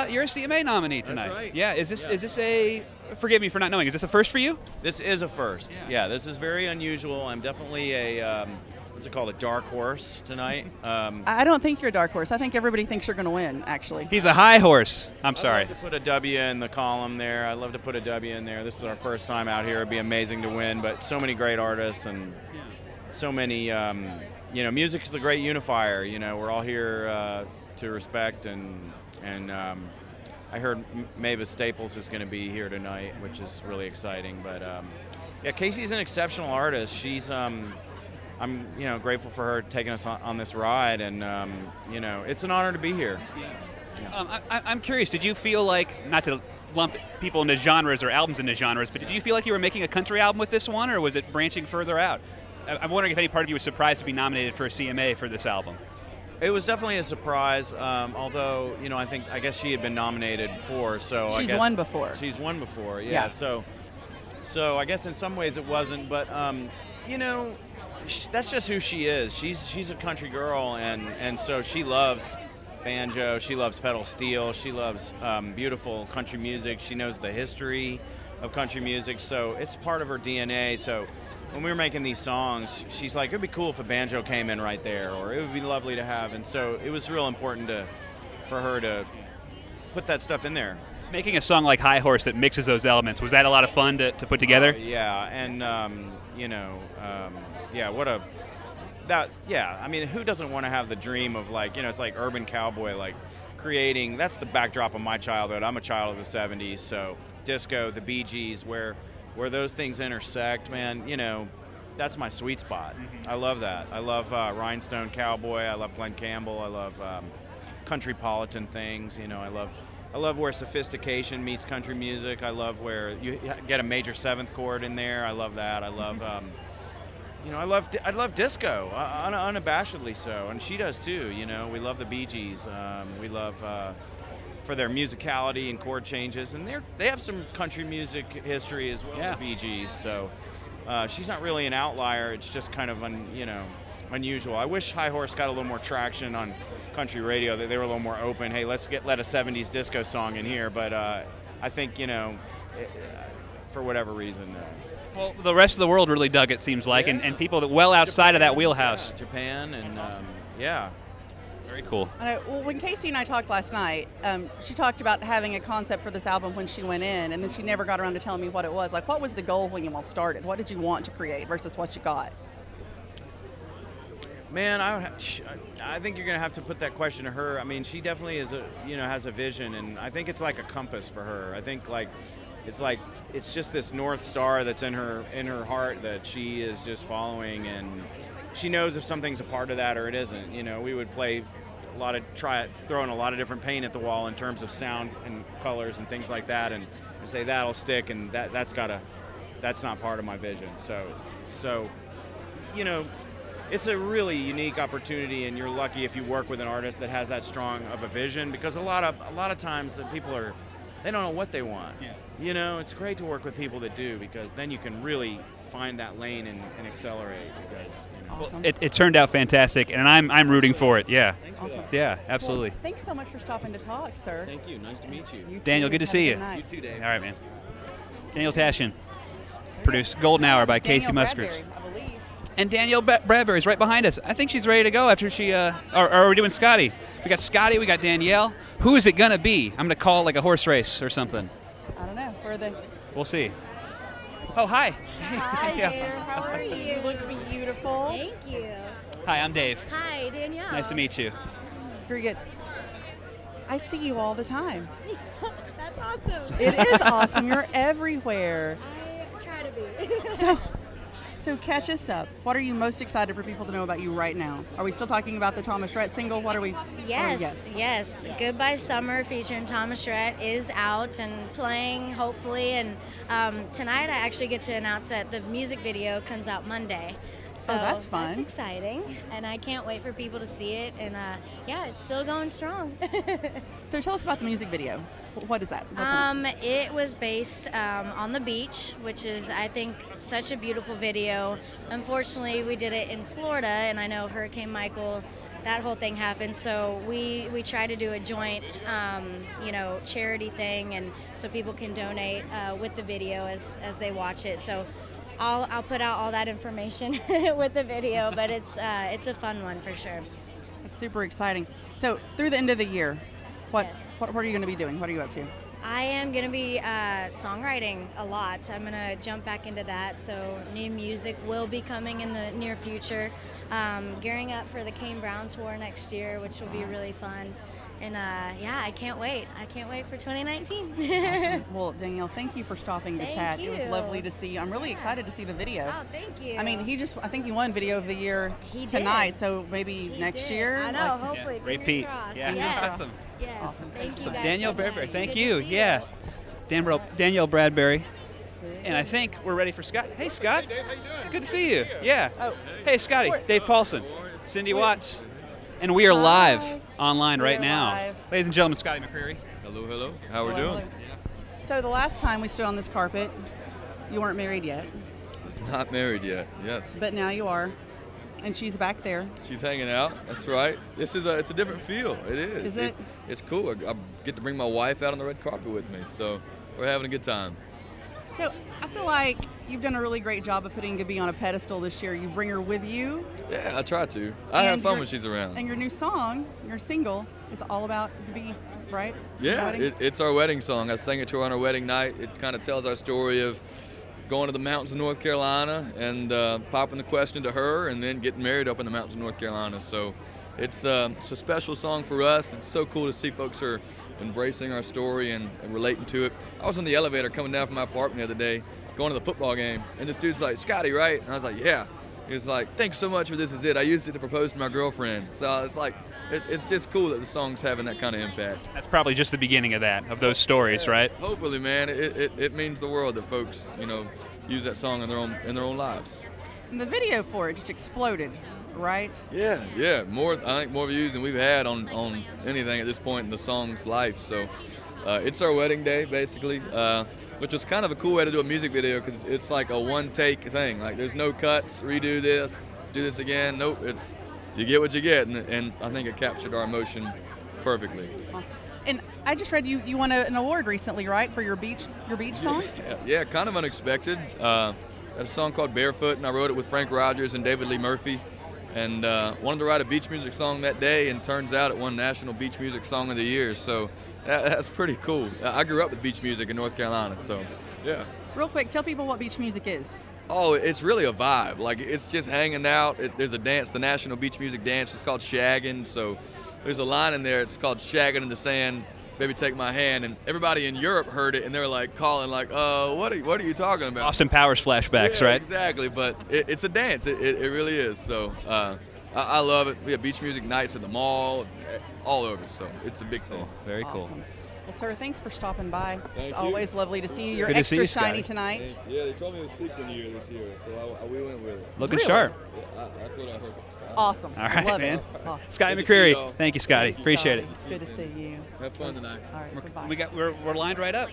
you're a CMA nominee tonight. That's right. Yeah. Is this a? Forgive me for not knowing. Is this a first for you? This is a first. Yeah, this is very unusual. I'm definitely a what's it called? A dark horse tonight. I don't think you're a dark horse. I think everybody thinks you're going to win, actually. He's a high horse. I'm sorry. I'd love to put a W in the column there. I'd love to put a W in there. This is our first time out here. It'd be amazing to win, but so many great artists and so many, music is the great unifier. We're all here to respect and I heard Mavis Staples is going to be here tonight, which is really exciting. But Casey's an exceptional artist. She's I'm grateful for her taking us on this ride, and it's an honor to be here. I'm curious. Did you feel like, not to lump people into genres or albums into genres, but did you feel like you were making a country album with this one, or was it branching further out? I'm wondering if any part of you was surprised to be nominated for a CMA for this album. It was definitely a surprise, although I guess she had been nominated before, so I guess won before. She's won before, yeah. So I guess in some ways it wasn't, but that's just who she is. She's a country girl, and so she loves banjo, she loves pedal steel, she loves beautiful country music. She knows the history of country music, so it's part of her DNA. So when we were making these songs, she's like, it'd be cool if a banjo came in right there, or it would be lovely to have. And so it was real important for her to put that stuff in there. Making a song like High Horse that mixes those elements, was that a lot of fun to put together? Yeah, and I mean, who doesn't want to have the dream of it's like urban cowboy, like creating, that's the backdrop of my childhood. I'm a child of the 70s, so disco, the Bee Gees, where those things intersect, man, that's my sweet spot. I love that. I love Rhinestone Cowboy. I love Glenn Campbell. I love countrypolitan things. I love where sophistication meets country music. I love where you get a major seventh chord in there. I love that. I love, I love disco, unabashedly so, and she does too. We love the Bee Gees. We love for their musicality and chord changes, and they have some country music history as well. Yeah. The Bee Gees. So she's not really an outlier. It's just kind of unusual. I wish High Horse got a little more traction on country radio, that they were a little more open. Hey, let's let a 70s disco song in here. But I think, for whatever reason. Well, the rest of the world really dug it, seems like, and people that well outside of that wheelhouse. Japan, and awesome. Yeah. Very cool. Well, when Casey and I talked last night, she talked about having a concept for this album when she went in, and then she never got around to telling me what it was. Like, what was the goal when you all started? What did you want to create versus what you got? Man, I think you're gonna have to put that question to her. I mean, she definitely has a vision, and I think it's like a compass for her. I think it's just this North Star that's in her heart that she is just following, and she knows if something's a part of that or it isn't. We would play throwing a lot of different paint at the wall in terms of sound and colors and things like that, and say that'll stick, and that's not part of my vision. So it's a really unique opportunity, and you're lucky if you work with an artist that has that strong of a vision, because a lot of times that people they don't know what they want. Yeah. It's great to work with people that do, because then you can really find that lane and accelerate. Because Awesome. Well, it turned out fantastic, and I'm rooting for it. Yeah. Awesome. Yeah, absolutely. Well, thanks so much for stopping to talk, sir. Thank you. Nice to meet you. Daniel, good to see you. You too, Dave. All right, man. Daniel Tashin produced Golden Hour by Casey Musgraves. And Danielle Bradbury's right behind us. I think she's ready to go after she, or are we doing Scotty? We got Scotty, we got Danielle. Who is it going to be? I'm going to call it like a horse race or something. I don't know. Where are they? We'll see. Oh, hi. Hi there. How are you? You look beautiful. Thank you. Hi, I'm Dave. Hi, Danielle. Nice to meet you. Very good. I see you all the time. That's awesome. It is awesome. You're everywhere. I try to be. So catch us up. What are you most excited for people to know about you right now? Are we still talking about the Thomas Rhett single? What are we? Yes. Goodbye Summer featuring Thomas Rhett is out and playing, hopefully. And tonight I actually get to announce that the music video comes out Monday. So that's fun. That's exciting, and I can't wait for people to see it. And it's still going strong. So tell us about the music video. What is that? It was based on the beach, which is, I think, such a beautiful video. Unfortunately, we did it in Florida, and I know Hurricane Michael, that whole thing happened. So we try to do a joint, charity thing, and so people can donate with the video as they watch it. So I'll put out all that information with the video, but it's a fun one for sure. It's super exciting. So through the end of the year, what are you going to be doing? What are you up to? I am going to be songwriting a lot. I'm going to jump back into that. So new music will be coming in the near future. Gearing up for the Kane Brown tour next year, which will be really fun. And I can't wait. I can't wait for 2019. Awesome. Well, Danielle, thank you for stopping to chat. Thank you. It was lovely to see you. I'm really excited to see the video. Oh, thank you. I mean, I think he won Video of the Year tonight, so maybe next year. I know, hopefully. Yeah. Repeat. Yeah, yes. Awesome. Yes. Awesome. Thank you guys. Danielle so Bradbury, much. thank Good you. to see Yeah. Danielle Bradbury. And I think we're ready for Scott. Hey, Scott. Hey, Dave, how you doing? Good to see you. Yeah. Oh. Hey, Scotty. Dave Paulson. Cindy Watts. And we are live online right now. Live. Ladies and gentlemen, Scotty McCreary. Hello. How we Hello, doing? hello. So the last time we stood on this carpet, you weren't married yet, It's not married yet. Yes. but now you are, and she's back there. She's hanging out. That's right. It's a different feel. It is. Is it? It's cool. I get to bring my wife out on the red carpet with me, so we're having a good time. So I feel like you've done a really great job of putting Gabi on a pedestal this year. You bring her with you. Yeah, I try to. I have fun when she's around. And your new song, your single, is all about Gabi, right? Yeah, Wedding? it's our wedding song. I sang it to her on our wedding night. It kind of tells our story of going to the mountains of North Carolina and popping the question to her and then getting married up in the mountains of North Carolina. So it's a special song for us. It's so cool to see folks are embracing our story and relating to it. I was in the elevator coming down from my apartment the other day, going to the football game, and this dude's like, Scotty, right? And I was like, yeah. He's like, thanks so much for This Is It. I used it to propose to my girlfriend. So it's like, it's just cool that the song's having that kind of impact. That's probably just the beginning of those stories, right? Hopefully, man. It means the world that folks, use that song in their own lives. And the video for it just exploded, right? Yeah. I think more views than we've had on anything at this point in the song's life. So it's our wedding day, basically, which was kind of a cool way to do a music video because it's like a one-take thing. Like there's no cuts, redo this, do this again. Nope, it's you get what you get, and I think it captured our emotion perfectly. Awesome. And I just read you won an award recently, right, for your beach song? Yeah, kind of unexpected. I had a song called Barefoot, and I wrote it with Frank Rogers and David Lee Murphy. And wanted to write a beach music song that day, and turns out it won National Beach Music Song of the Year. So that's pretty cool. I grew up with beach music in North Carolina, so yeah. Real quick, tell people what beach music is. Oh, it's really a vibe. Like it's just hanging out. There's a dance, the National Beach Music Dance. It's called shagging. So there's a line in there. It's called shagging in the sand. Baby, take my hand. And everybody in Europe heard it, and they were like calling, like, what are you talking about? Austin Powers flashbacks, yeah, right? Exactly. But it's a dance. It really is. So I love it. We have beach music nights at the mall, all over. So it's a big thing. Very Awesome. cool. Well, sir, thanks for stopping by. Thank It's you. always lovely to see you. You're Good to see extra you, Scotty. shiny tonight. Yeah, they told me it was sequin year this year, so we went with it. Looking Really? sharp. Yeah, that's what I heard. Awesome. All right, Love man. It. Awesome. Scotty Good to see you all. McCreary. Thank you, Scotty. Appreciate it. It's good to see you. Have fun tonight. All right, goodbye. We're lined right up.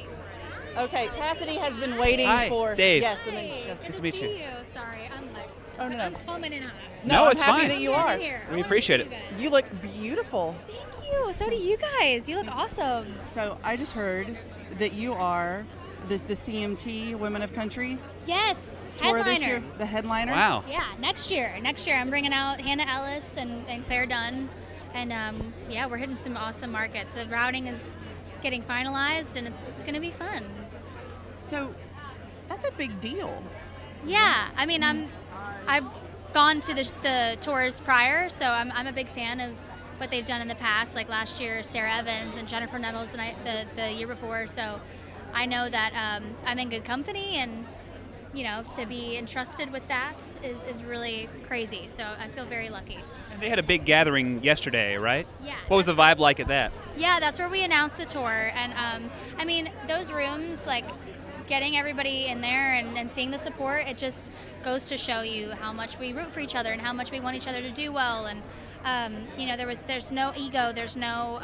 Okay, Cassidy has been waiting Hi, for Dave. Yes, and then, yes. Nice to meet you. Sorry, I'm like, Oh no, I'm no. coming in hot. No, I'm it's happy fine. that you are. We appreciate it. You look beautiful. Thank you. So do you guys. You look awesome. So I just heard that you are the CMT Women of Country Yes. tour this Headliner. year. The headliner. Wow. Yeah, next year. I'm bringing out Hannah Ellis and Claire Dunn. And we're hitting some awesome markets. The routing is getting finalized, and it's going to be fun. So that's a big deal. Yeah, I mean, I've gone to the tours prior, so I'm a big fan of what they've done in the past. Like last year, Sarah Evans and Jennifer Nettles the year before. So I know that I'm in good company, and to be entrusted with that is really crazy. So I feel very lucky. And they had a big gathering yesterday, right? Yeah. What was the vibe like at that? Yeah, that's where we announced the tour. And I mean, those rooms, like getting everybody in there and seeing the support, it just goes to show you how much we root for each other and how much we want each other to do well. And there's no ego, there's no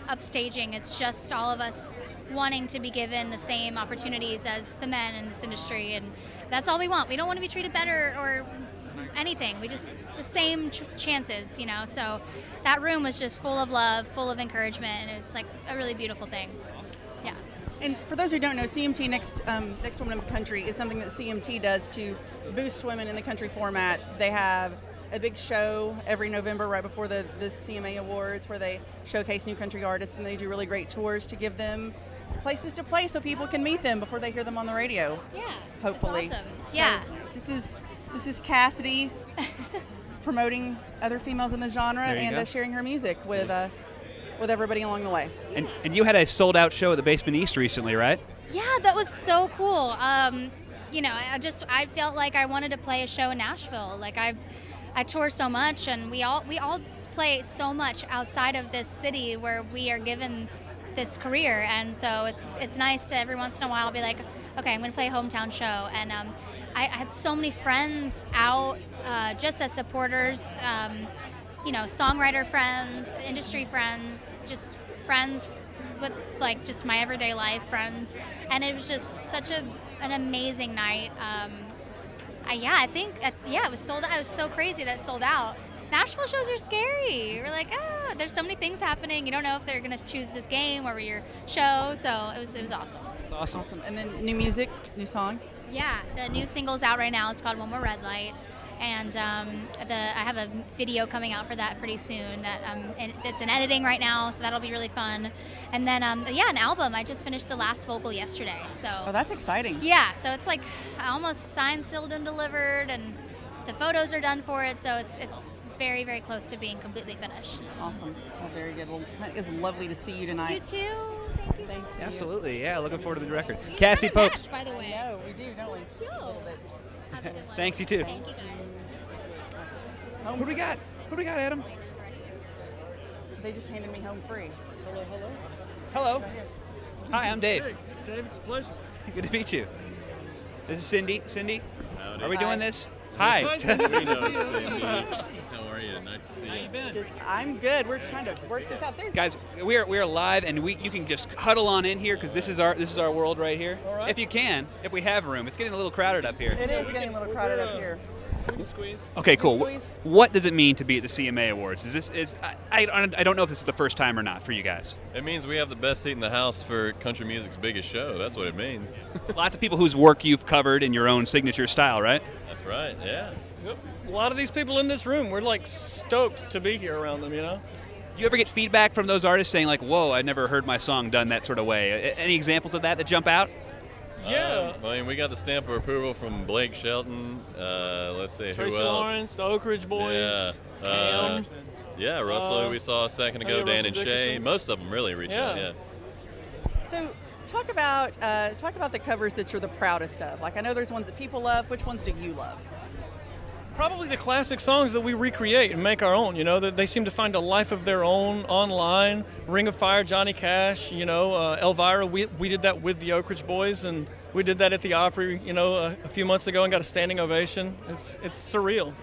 upstaging. It's just all of us wanting to be given the same opportunities as the men in this industry, and that's all we want. We don't want to be treated better or anything. We just the same chances, So that room was just full of love, full of encouragement, and it was like a really beautiful thing. Yeah. And for those who don't know, CMT Next Women of Country is something that CMT does to boost women in the country format. They have a big show every November right before the CMA Awards where they showcase new country artists, and they do really great tours to give them places to play so people can meet them before they hear them on the radio. Yeah. Hopefully. That's awesome. So Yeah. This is Cassidy promoting other females in the genre and sharing her music with everybody along the way. And you had a sold-out show at the Basement East recently, right? Yeah, that was so cool. I felt like I wanted to play a show in Nashville. Like I tour so much, and we all play so much outside of this city where we are given this career, and so it's nice to every once in a while be like, okay, I'm going to play a hometown show. And I had so many friends out just as supporters, songwriter friends, industry friends, just friends with like just my everyday life friends, and it was just such an amazing night. It was sold out. It was so crazy that it sold out. Nashville shows are scary. We're like, there's so many things happening. You don't know if they're going to choose this game over your show. So it was awesome. It's awesome. And then new music, new song. Yeah, the new single's out right now. It's called One More Red Light, and I have a video coming out for that pretty soon. It's in editing right now, so that'll be really fun. And then an album. I just finished the last vocal yesterday. So that's exciting. Yeah, so it's like almost signed, sealed, and delivered, and the photos are done for it. So it's very, very close to being completely finished. Awesome. Well, very good. Well, it is lovely to see you tonight. You too. Thank you. Absolutely. Yeah, looking forward to the record. Cassie Popes. By the way. No, we do, don't we? Thanks, you too. Thank you guys. Who do we got? Adam? They just handed me home free. Hello. Hi, I'm Dave. Hey, Dave, it's a pleasure. Good to meet you. This is Cindy. Cindy, howdy. are we doing this? Hi. Hi, Cindy. How are you? Nice to see you. How you been? I'm good. We're trying to work this out. Guys, we are live, and you can just huddle on in here because this is our world right here. All right. If we have room. It's getting a little crowded up here. It is getting a little crowded up here. Squeeze. Okay, cool. What does it mean to be at the CMA Awards? I don't know if this is the first time or not for you guys. It means we have the best seat in the house for country music's biggest show. That's what it means. Lots of people whose work you've covered in your own signature style, right? That's right, yeah. Yep. A lot of these people in this room, we're like stoked to be here around them, Do you ever get feedback from those artists saying like, whoa, I never heard my song done that sort of way? Any examples of that jump out? Yeah. We got the stamp of approval from Blake Shelton. Let's see, Tracy who else? Lawrence, the Oak Ridge Boys, Yeah. Cam. Yeah, Russell, who we saw a second ago, Dan Russell and Shay. Dickerson. Most of them really reach out, yeah. So talk about the covers that you're the proudest of. Like I know there's ones that people love. Which ones do you love? Probably the classic songs that we recreate and make our own. They seem to find a life of their own online. Ring of Fire, Johnny Cash. Elvira. We did that with the Oak Ridge Boys, and we did that at the Opry. A few months ago, and got a standing ovation. It's surreal.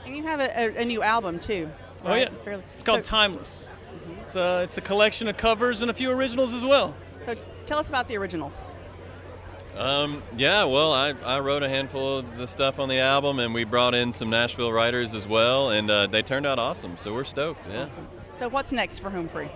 And you have a new album too. Right? Oh yeah, it's called Timeless. It's a collection of covers and a few originals as well. So tell us about the originals. I wrote a handful of the stuff on the album, and we brought in some Nashville writers as well, and they turned out awesome, so we're stoked. Yeah. Awesome. So what's next for Home Free?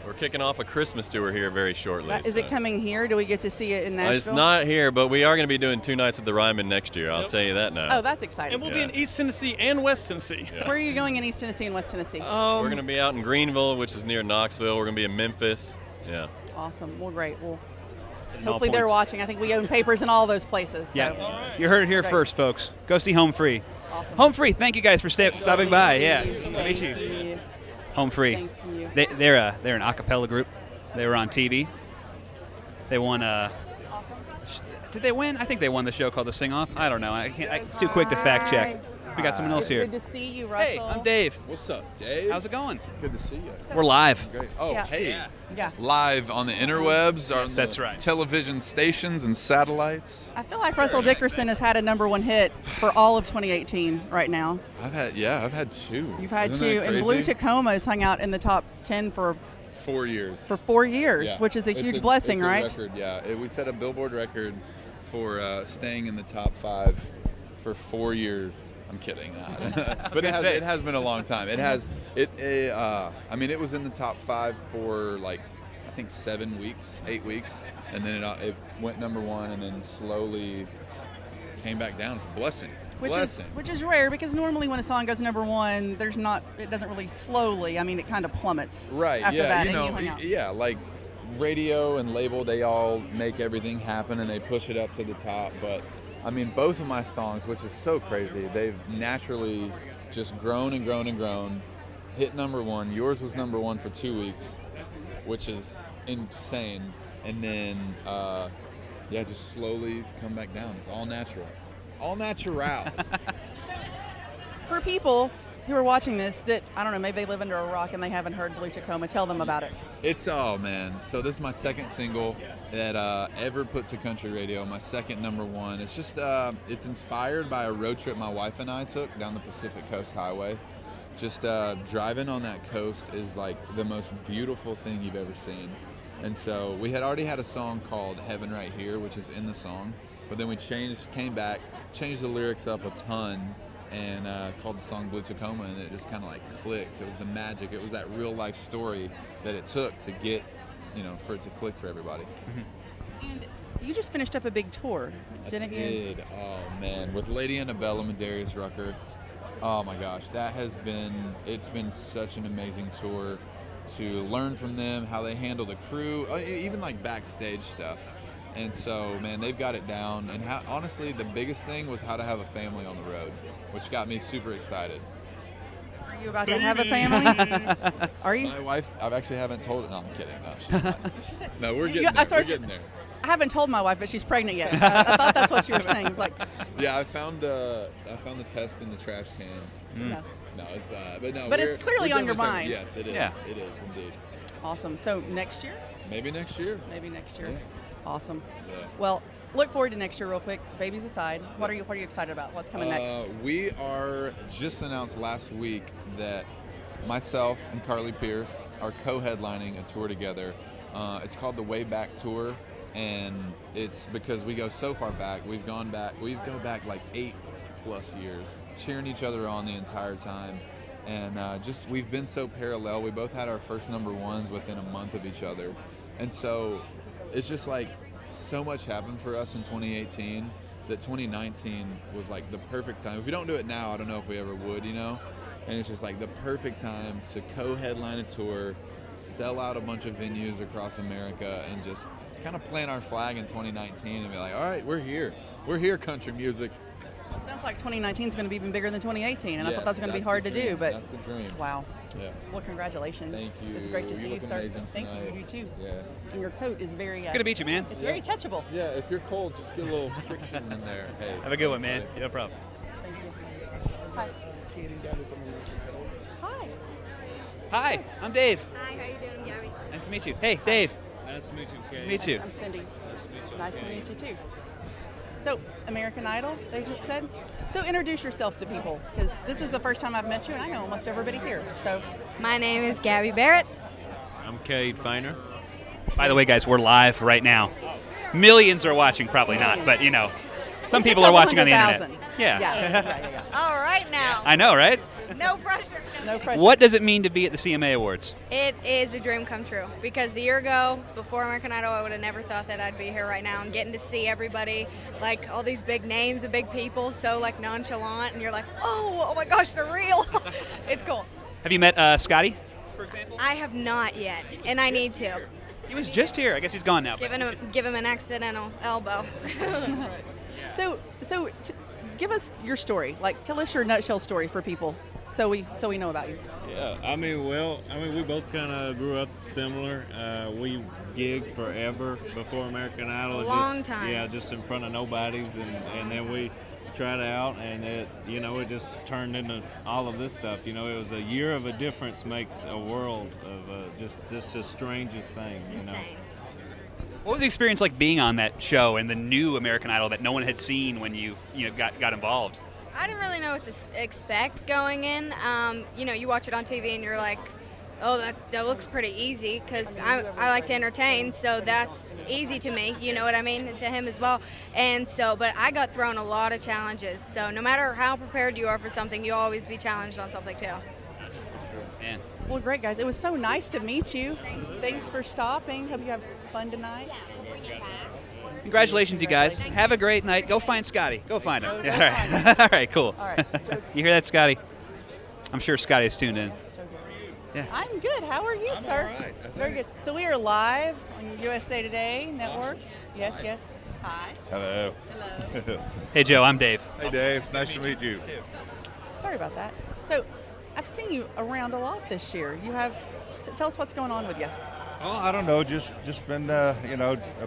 We're kicking off a Christmas tour here very shortly. Is it coming here? Do we get to see it in Nashville? It's not here, but we are going to be doing 2 nights at the Ryman next year. I'll tell you that now. Oh, that's exciting. And we'll be in East Tennessee and West Tennessee. Yeah. Where are you going in East Tennessee and West Tennessee? We're going to be out in Greenville, which is near Knoxville. We're going to be in Memphis. Yeah. Awesome. Well, great. Well, hopefully they're watching. I think we own papers in all those places. So. Yeah. You heard it here first, folks. Go see Home Free. Awesome. Home Free, thank you guys for stopping by. Yeah, meet you. Home Free. Thank you. They're an a cappella group. They were on TV. They won Did they win? I think they won the show called The Sing Off. I don't know. It's too quick to fact check. We got someone else here. Good to see you, Russell. Hey, I'm Dave. What's up, Dave? How's it going? Good to see you. We're live. Great. Oh, Yeah. hey. Yeah. Live on the interwebs, on that's the right. television stations and satellites. I feel like Russell Dickerson has had a #1 hit for all of 2018 right now. I've had 2. You've had Isn't 2, that and Blue crazy? Tacoma has hung out in the top 10 for 4 years. 4 years, Yeah. which is a It's huge blessing, it's a right? record, yeah. We set a Billboard record for staying in the top 5 for 4 years. I'm kidding, but it has been a long time. It has. I mean, it was in the top 5 for like I think 7 weeks, 8 weeks, and then it went #1, and then slowly came back down. It's a blessing. Which is rare because normally when a song goes #1, it doesn't really slowly. I mean, it kind of plummets. Right. After Yeah. that, You know. and you hang out. Yeah. Like radio and label, they all make everything happen and they push it up to the top. But I mean, both of my songs, which is so crazy, they've naturally just grown and grown and grown. Hit #1. Yours was #1 for 2 weeks, which is insane. And then, just slowly come back down. It's all natural. All natural. For people who are watching this that, I don't know, maybe they live under a rock and they haven't heard Blue Tacoma, tell them about it. Man. So this is my second single that ever put to country radio, my second #1. It's just, it's inspired by a road trip my wife and I took down the Pacific Coast Highway. Just driving on that coast is like the most beautiful thing you've ever seen. And so we had already had a song called Heaven Right Here, which is in the song, but then we came back, changed the lyrics up a ton, and called the song Blue Tacoma, and it just kind of like clicked. It was the magic. It was that real life story that it took to get, for it to click for everybody. And you just finished up a big tour, didn't you? I did. Oh man, with Lady Annabelle and Darius Rucker. Oh my gosh, it's been such an amazing tour to learn from them, how they handle the crew, even like backstage stuff. And so, man, they've got it down. And honestly, the biggest thing was how to have a family on the road, which got me super excited. Are you about to have a family? Are you? My wife, I actually haven't told her. No, I'm kidding. No, she's not. No, we're getting there. We're getting there. I haven't told my wife, but she's pregnant yet. I thought that's what you were saying. It's like, yeah, I found the test in the trash can. No. No, it's but no. But it's clearly on your mind. Yes, it is. Yeah. It is indeed. Awesome. So next year? Maybe next year. Yeah. Awesome. Yeah. Well, look forward to next year real quick. Babies aside, what are you excited about? What's coming next? We are just announced last week that myself and Carly Pierce are co-headlining a tour together. It's called the Wayback Tour, and it's because we go so far back. We go back like 8+ years, cheering each other on the entire time. And we've been so parallel. We both had our first #1s within a month of each other. And so it's just like so much happened for us in 2018 that 2019 was like the perfect time. If we don't do it now, I don't know if we ever would, And it's just like the perfect time to co-headline a tour, sell out a bunch of venues across America, and just kind of plant our flag in 2019 and be like, all right, we're here. We're here, country music. It sounds like 2019 is going to be even bigger than 2018, and I Yes, thought that was going to be that's hard the to dream. do, but That's the dream. Wow. Yeah. Well, congratulations. Thank you. It's great to see you, look sir. amazing Thank tonight. you. You too. Yes. And your coat is very Good to meet you, man. It's very touchable. Yeah, if you're cold, just get a little friction in there. Hey. Have a good one, man. No problem. Thank you. Hi. Hi. Hi, I'm Dave. Hi, how you doing, Gabby? Nice to meet you. Hey, Dave. Nice to meet you, Kay. Meet you. I'm Cindy. Nice to meet you too. So, American Idol, they just said. So introduce yourself to people, because this is the first time I've met you, and I know almost everybody here. So, my name is Gabby Barrett. I'm Cade Feiner. By the way, guys, we're live right now. Millions are watching, probably not, but some people are watching on the internet. Yeah. All right now. I know, right? No pressure. No pressure. What does it mean to be at the CMA Awards? It is a dream come true, because a year ago, before American Idol, I would have never thought that I'd be here right now and getting to see everybody, like all these big names and big people, so like nonchalant, and you're like, oh my gosh, they're real. It's cool. Have you met Scotty? I have not yet, and I need to. He was just here. I guess he's gone now. Give him an accidental elbow. So give us your story. Like, tell us your nutshell story for people, so we know about you. Yeah, we both kind of grew up similar. We gigged forever before American Idol. Long time. Yeah, just in front of nobodies, and then we tried out, and it just turned into all of this stuff. It was a year of a difference makes a world of just the strangest thing. Insane. What was the experience like being on that show and the new American Idol that no one had seen when you got involved? I didn't really know what to expect going in. You watch it on TV and you're like, oh, that looks pretty easy, because I like to entertain, so that's easy to me, you know what I mean, and to him as well. And so, but I got thrown a lot of challenges, so no matter how prepared you are for something, you'll always be challenged on something too. Man. Well, great, guys. It was so nice to meet you. Thanks for stopping. Hope you have fun tonight. Congratulations, you guys. Have a great night. Go find Scotty. Go find him. Yeah, all right. All right, cool. All right. You hear that, Scotty? I'm sure Scotty's tuned in. Yeah. I'm good. How are you, sir? All right. Very good. So we are live on USA Today Network. Yes, yes. Hi. Hello. Hello. Hey, Joe. I'm Dave. Hey, Dave. Nice to meet you. Sorry about that. So I've seen you around a lot this year. Tell us what's going on with you. Well, I don't know. Just been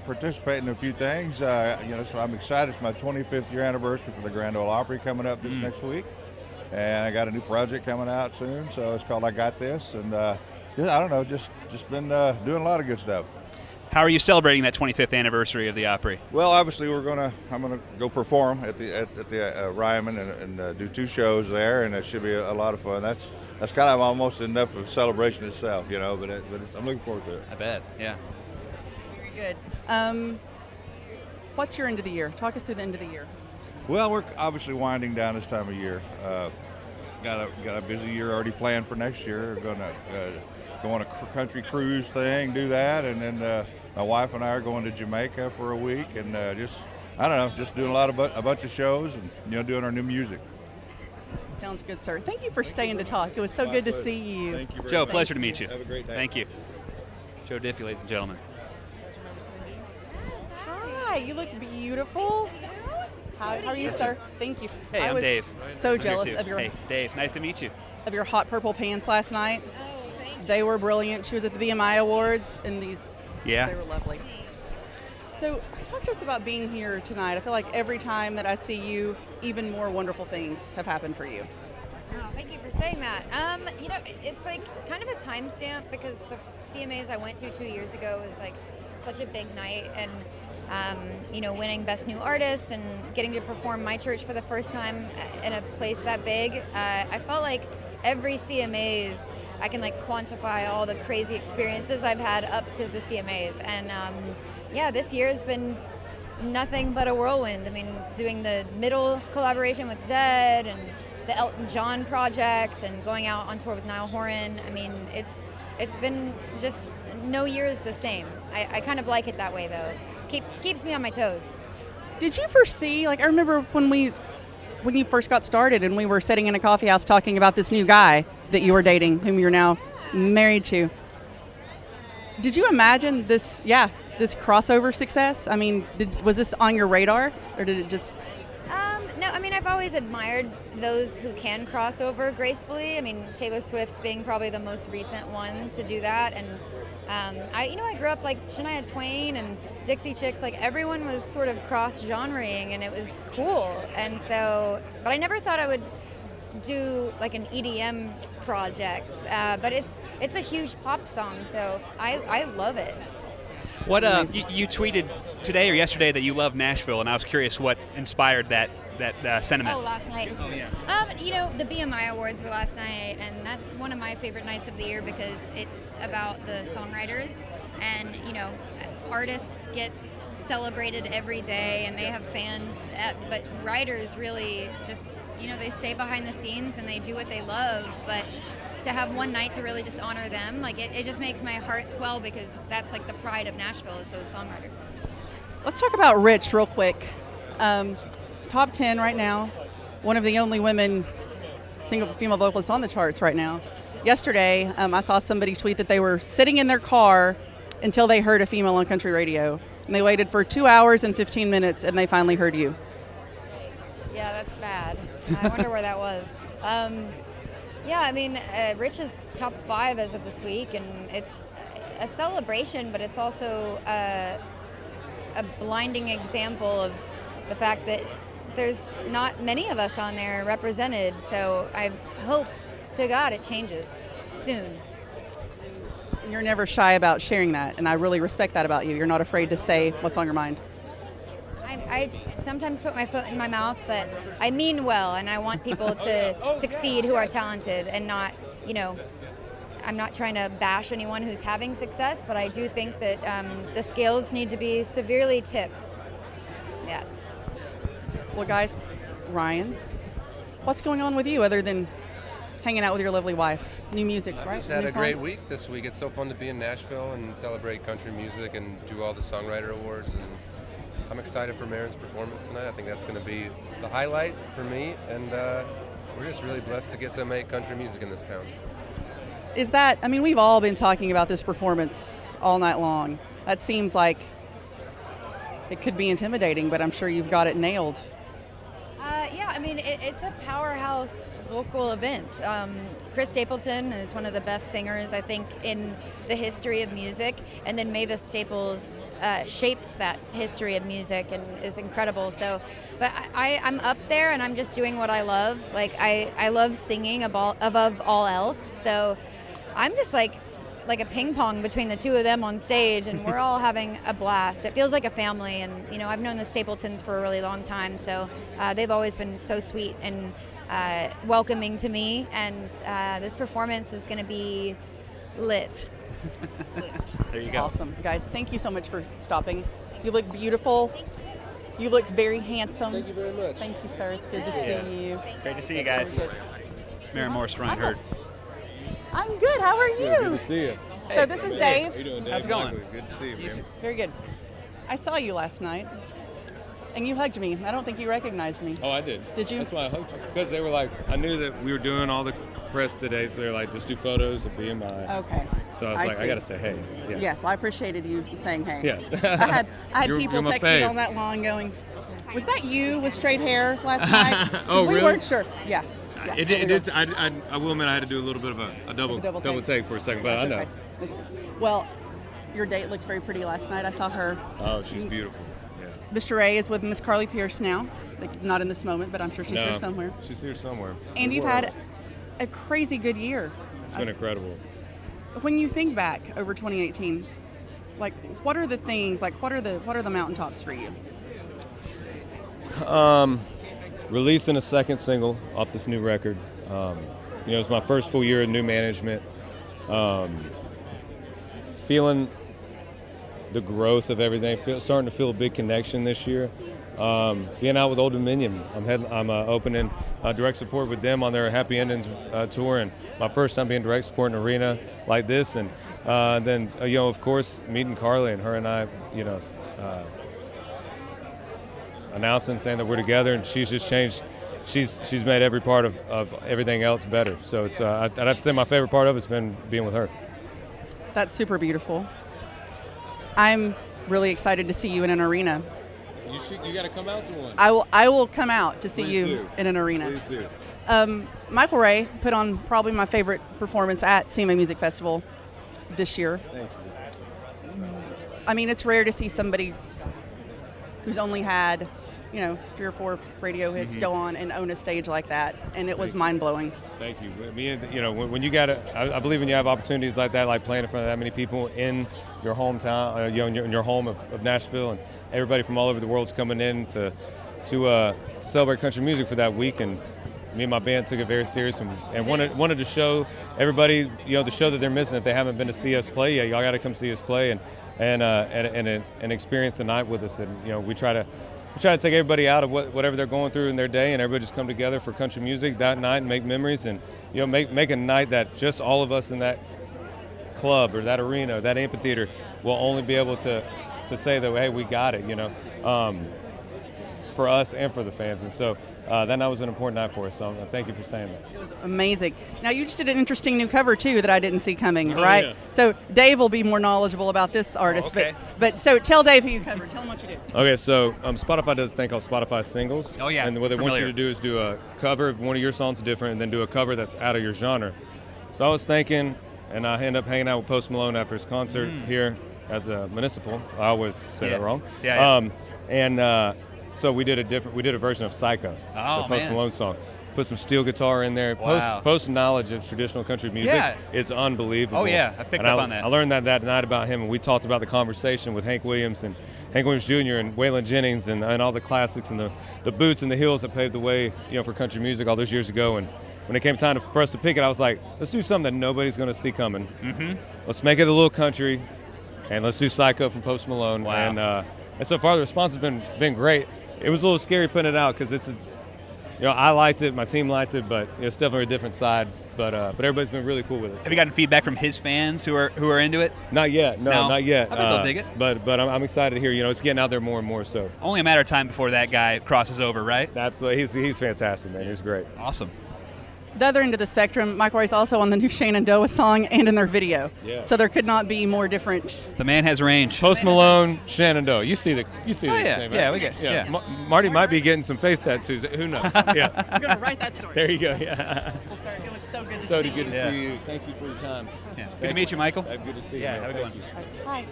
participating in a few things. So I'm excited. It's my 25th year anniversary for the Grand Ole Opry coming up this next week, and I got a new project coming out soon. So it's called I Got This, and I don't know. Just been doing a lot of good stuff. How are you celebrating that 25th anniversary of the Opry? Well, obviously I'm gonna go perform at the Ryman and do 2 shows there, and it should be a lot of fun. That's kind of almost enough of a celebration itself, but I'm looking forward to it. I bet, yeah. Very good. What's your end of the year? Talk us through the end of the year. Well, we're obviously winding down this time of year. Got a busy year already planned for next year. We're gonna go on a country cruise thing, do that, and then my wife and I are going to Jamaica for a week, and just doing a bunch of shows and doing our new music. Sounds good, sir. Thank you for staying to talk. It was so good to see you. Thank you. Joe, pleasure to meet you. Have a great day. Thank you. Joe Diffie, ladies and gentlemen. Hi, you look beautiful. How are you, sir? Thank you. Hey, I'm Dave. So I'm here jealous too. of your Hey, Dave, nice to meet you. of your hot purple pants last night. Oh, thank you. They were brilliant. She was at the BMI Awards, and they were lovely. So talk to us about being here tonight. I feel like every time that I see you, even more wonderful things have happened for you. Oh, thank you for saying that. It's like kind of a timestamp, because the CMAs I went to 2 years ago was like such a big night, and winning Best New Artist and getting to perform my church for the first time in a place that big. I felt like every CMAs I can quantify all the crazy experiences I've had up to the CMAs, and this year has been nothing but a whirlwind. I mean, doing the middle collaboration with Zed and the Elton John project and going out on tour with Niall Horan. I mean, it's been just no year is the same. I kind of like it that way, though. It keeps me on my toes. Did you foresee, I remember when you first got started and we were sitting in a coffee house talking about this new guy that you were dating, whom you're now married to. Did you imagine this crossover success? I mean, was this on your radar, or did it just... No, I mean, I've always admired those who can cross over gracefully. I mean, Taylor Swift being probably the most recent one to do that. And I grew up like Shania Twain and Dixie Chicks. Like, everyone was sort of cross-genreing, and it was cool. And so, but I never thought I would do like an EDM project. But it's a huge pop song, so I love it. What you tweeted today or yesterday that you love Nashville, and I was curious what inspired that sentiment. Oh, last night. Oh, yeah. The BMI Awards were last night, and that's one of my favorite nights of the year because it's about the songwriters, and artists get celebrated every day, and they have fans. But writers really just they stay behind the scenes and they do what they love, but to have one night to really just honor them, it just makes my heart swell, because that's like the pride of Nashville, is those songwriters. Let's talk about Rich real quick. Top 10 right now. One of the only women single female vocalists on the charts right now. Yesterday, I saw somebody tweet that they were sitting in their car until they heard a female on country radio. And they waited for 2 hours and 15 minutes, and they finally heard you. Yeah, that's bad. I wonder where that was. Yeah, I mean, Rich is top 5 as of this week, and it's a celebration, but it's also a blinding example of the fact that there's not many of us on there represented. So I hope to God it changes soon. You're never shy about sharing that, and I really respect that about you. You're not afraid to say what's on your mind. I sometimes put my foot in my mouth, but I mean well, and I want people to succeed who are talented and not, I'm not trying to bash anyone who's having success, but I do think that the scales need to be severely tipped. Yeah. Well, guys, Ryan, what's going on with you other than hanging out with your lovely wife? New music, right? I just had New a great songs? week this week. It's so fun to be in Nashville and celebrate country music and do all the songwriter awards. And I'm excited for Marin's performance tonight. I think that's going to be the highlight for me. And we're just really blessed to get to make country music in this town. Is that, I mean, we've all been talking about this performance all night long. That seems like it could be intimidating, but I'm sure you've got it nailed. Yeah, I mean, it's a powerhouse vocal event. Chris Stapleton is one of the best singers, I think, in the history of music. And then Mavis Staples shaped that history of music and is incredible. So, but I'm up there and I'm just doing what I love. Like, I love singing above all else. So I'm just like a ping pong between the two of them on stage, and we're all having a blast. It feels like a family, and I've known the Stapletons for a really long time, so they've always been so sweet and welcoming to me, and this performance is going to be lit. There you go. Awesome. Guys, thank you so much for stopping. You look beautiful. You look very handsome. Thank you very much. Thank you, sir. It's good to see you. Great to see you guys. Mary Morris, Ryan Hurd. I'm good. How are you? Good to see you. So this is Dave. How you doing, Dave? How's it going? Good to see you, man. Very good. I saw you last night, and you hugged me. I don't think you recognized me. Oh, I did. Did you? That's why I hugged you. Because they were like, I knew that we were doing all the press today, so they're like, just do photos of BMI. Okay. So I was like, see. I got to say hey. Yeah. Yes, I appreciated you saying hey. Yeah. I had You're people my text me fave. on that line going, was that you with straight hair last night? 'Cause Oh, we really? weren't sure. Yeah. I will admit I had to do a little bit of a double take for a second, but That's I know. okay. Well, your date looked very pretty last night. I saw her. Oh, she's beautiful. Yeah. Mr. Ray is with Miss Carly Pierce now. Like, not in this moment, but I'm sure she's No, here somewhere. She's here somewhere. And you've had a crazy good year. It's been incredible. When you think back over 2018, like, what are the things, like, what are the mountaintops for you? Releasing a second single off this new record. It's my first full year of new management. Feeling the growth of everything. Starting to feel a big connection this year. Being out with Old Dominion. I'm opening direct support with them on their Happy Endings tour, and my first time being direct support in an arena like this. And then, of course, meeting Carly and her and I, announcing, saying that we're together, and she's just changed. She's made every part of everything else better. So it's I'd have to say my favorite part of it's been being with her. That's super beautiful. I'm really excited to see you in an arena. You got to come out to one. I will come out to see Please you do. in an arena. Please do. Michael Ray put on probably my favorite performance at CMA Music Festival this year. Thank you. I mean, it's rare to see somebody who's only had, 3 or 4 radio hits go on and own a stage like that, and it was mind-blowing. Thank you. When you got I believe when you have opportunities like that, like playing in front of that many people in your hometown, in your home of Nashville, and everybody from all over the world's coming in to celebrate country music for that week, and me and my band took it very serious and wanted to show everybody, the show that they're missing. If they haven't been to see us play yet, y'all got to come see us play and experience the night with us. And we try to take everybody out of whatever they're going through in their day, and everybody just come together for country music that night and make memories, and make a night that just all of us in that club or that arena or that amphitheater will only be able to say that, hey, we got it. for us and for the fans. And so that night was an important night for us. So thank you for saying that. It was amazing. Now, you just did an interesting new cover, too, that I didn't see coming, Oh, right? yeah. So Dave will be more knowledgeable about this artist. okay. But so tell Dave who you covered. Tell him what you did. Okay, so Spotify does a thing called Spotify Singles. Oh, yeah, And what they want familiar. you to do is do a cover of one of your songs different, and then do a cover that's out of your genre. So I was thinking, and I ended up hanging out with Post Malone after his concert here at the Municipal. I always say that wrong. So we did a version of Psycho, Oh, the Post man. Malone song. Put some steel guitar in there. Wow. Post knowledge of traditional country music Yeah. is unbelievable. Oh, yeah. I picked up on that. I learned that night about him, and we talked about the conversation with Hank Williams Jr. and Waylon Jennings and all the classics and the boots and the heels that paved the way, for country music all those years ago. And when it came time for us to pick it, I was like, let's do something that nobody's going to see coming. Mm-hmm. Let's make it a little country, and let's do Psycho from Post Malone. Wow. And so far the response has been great. It was a little scary putting it out because it's I liked it, my team liked it, but it's definitely a different side. But everybody's been really cool with it. Have you gotten feedback from his fans who are into it? Not yet. No, not yet. I bet they'll dig it. But I'm excited to hear. It's getting out there more and more. So Only a matter of time before that guy crosses over, right? Absolutely. He's fantastic, man. He's great. Awesome. The other end of the spectrum, Mike Roy's also on the new Shenandoah song and in their video. Yeah. So there could not be more different. The man has range. Post Malone, Shenandoah. You see the yeah. thing, right? Yeah, we get yeah. Marty might be getting some face tattoos. Who knows? Yeah. I'm going to write that story. There you go. Yeah. Well, sir, it was so good to So see good you. to see you. Thank you for your time. Yeah. Good to meet you, Michael. Good to see you. Yeah, man. have a good one. Thank you. Hi.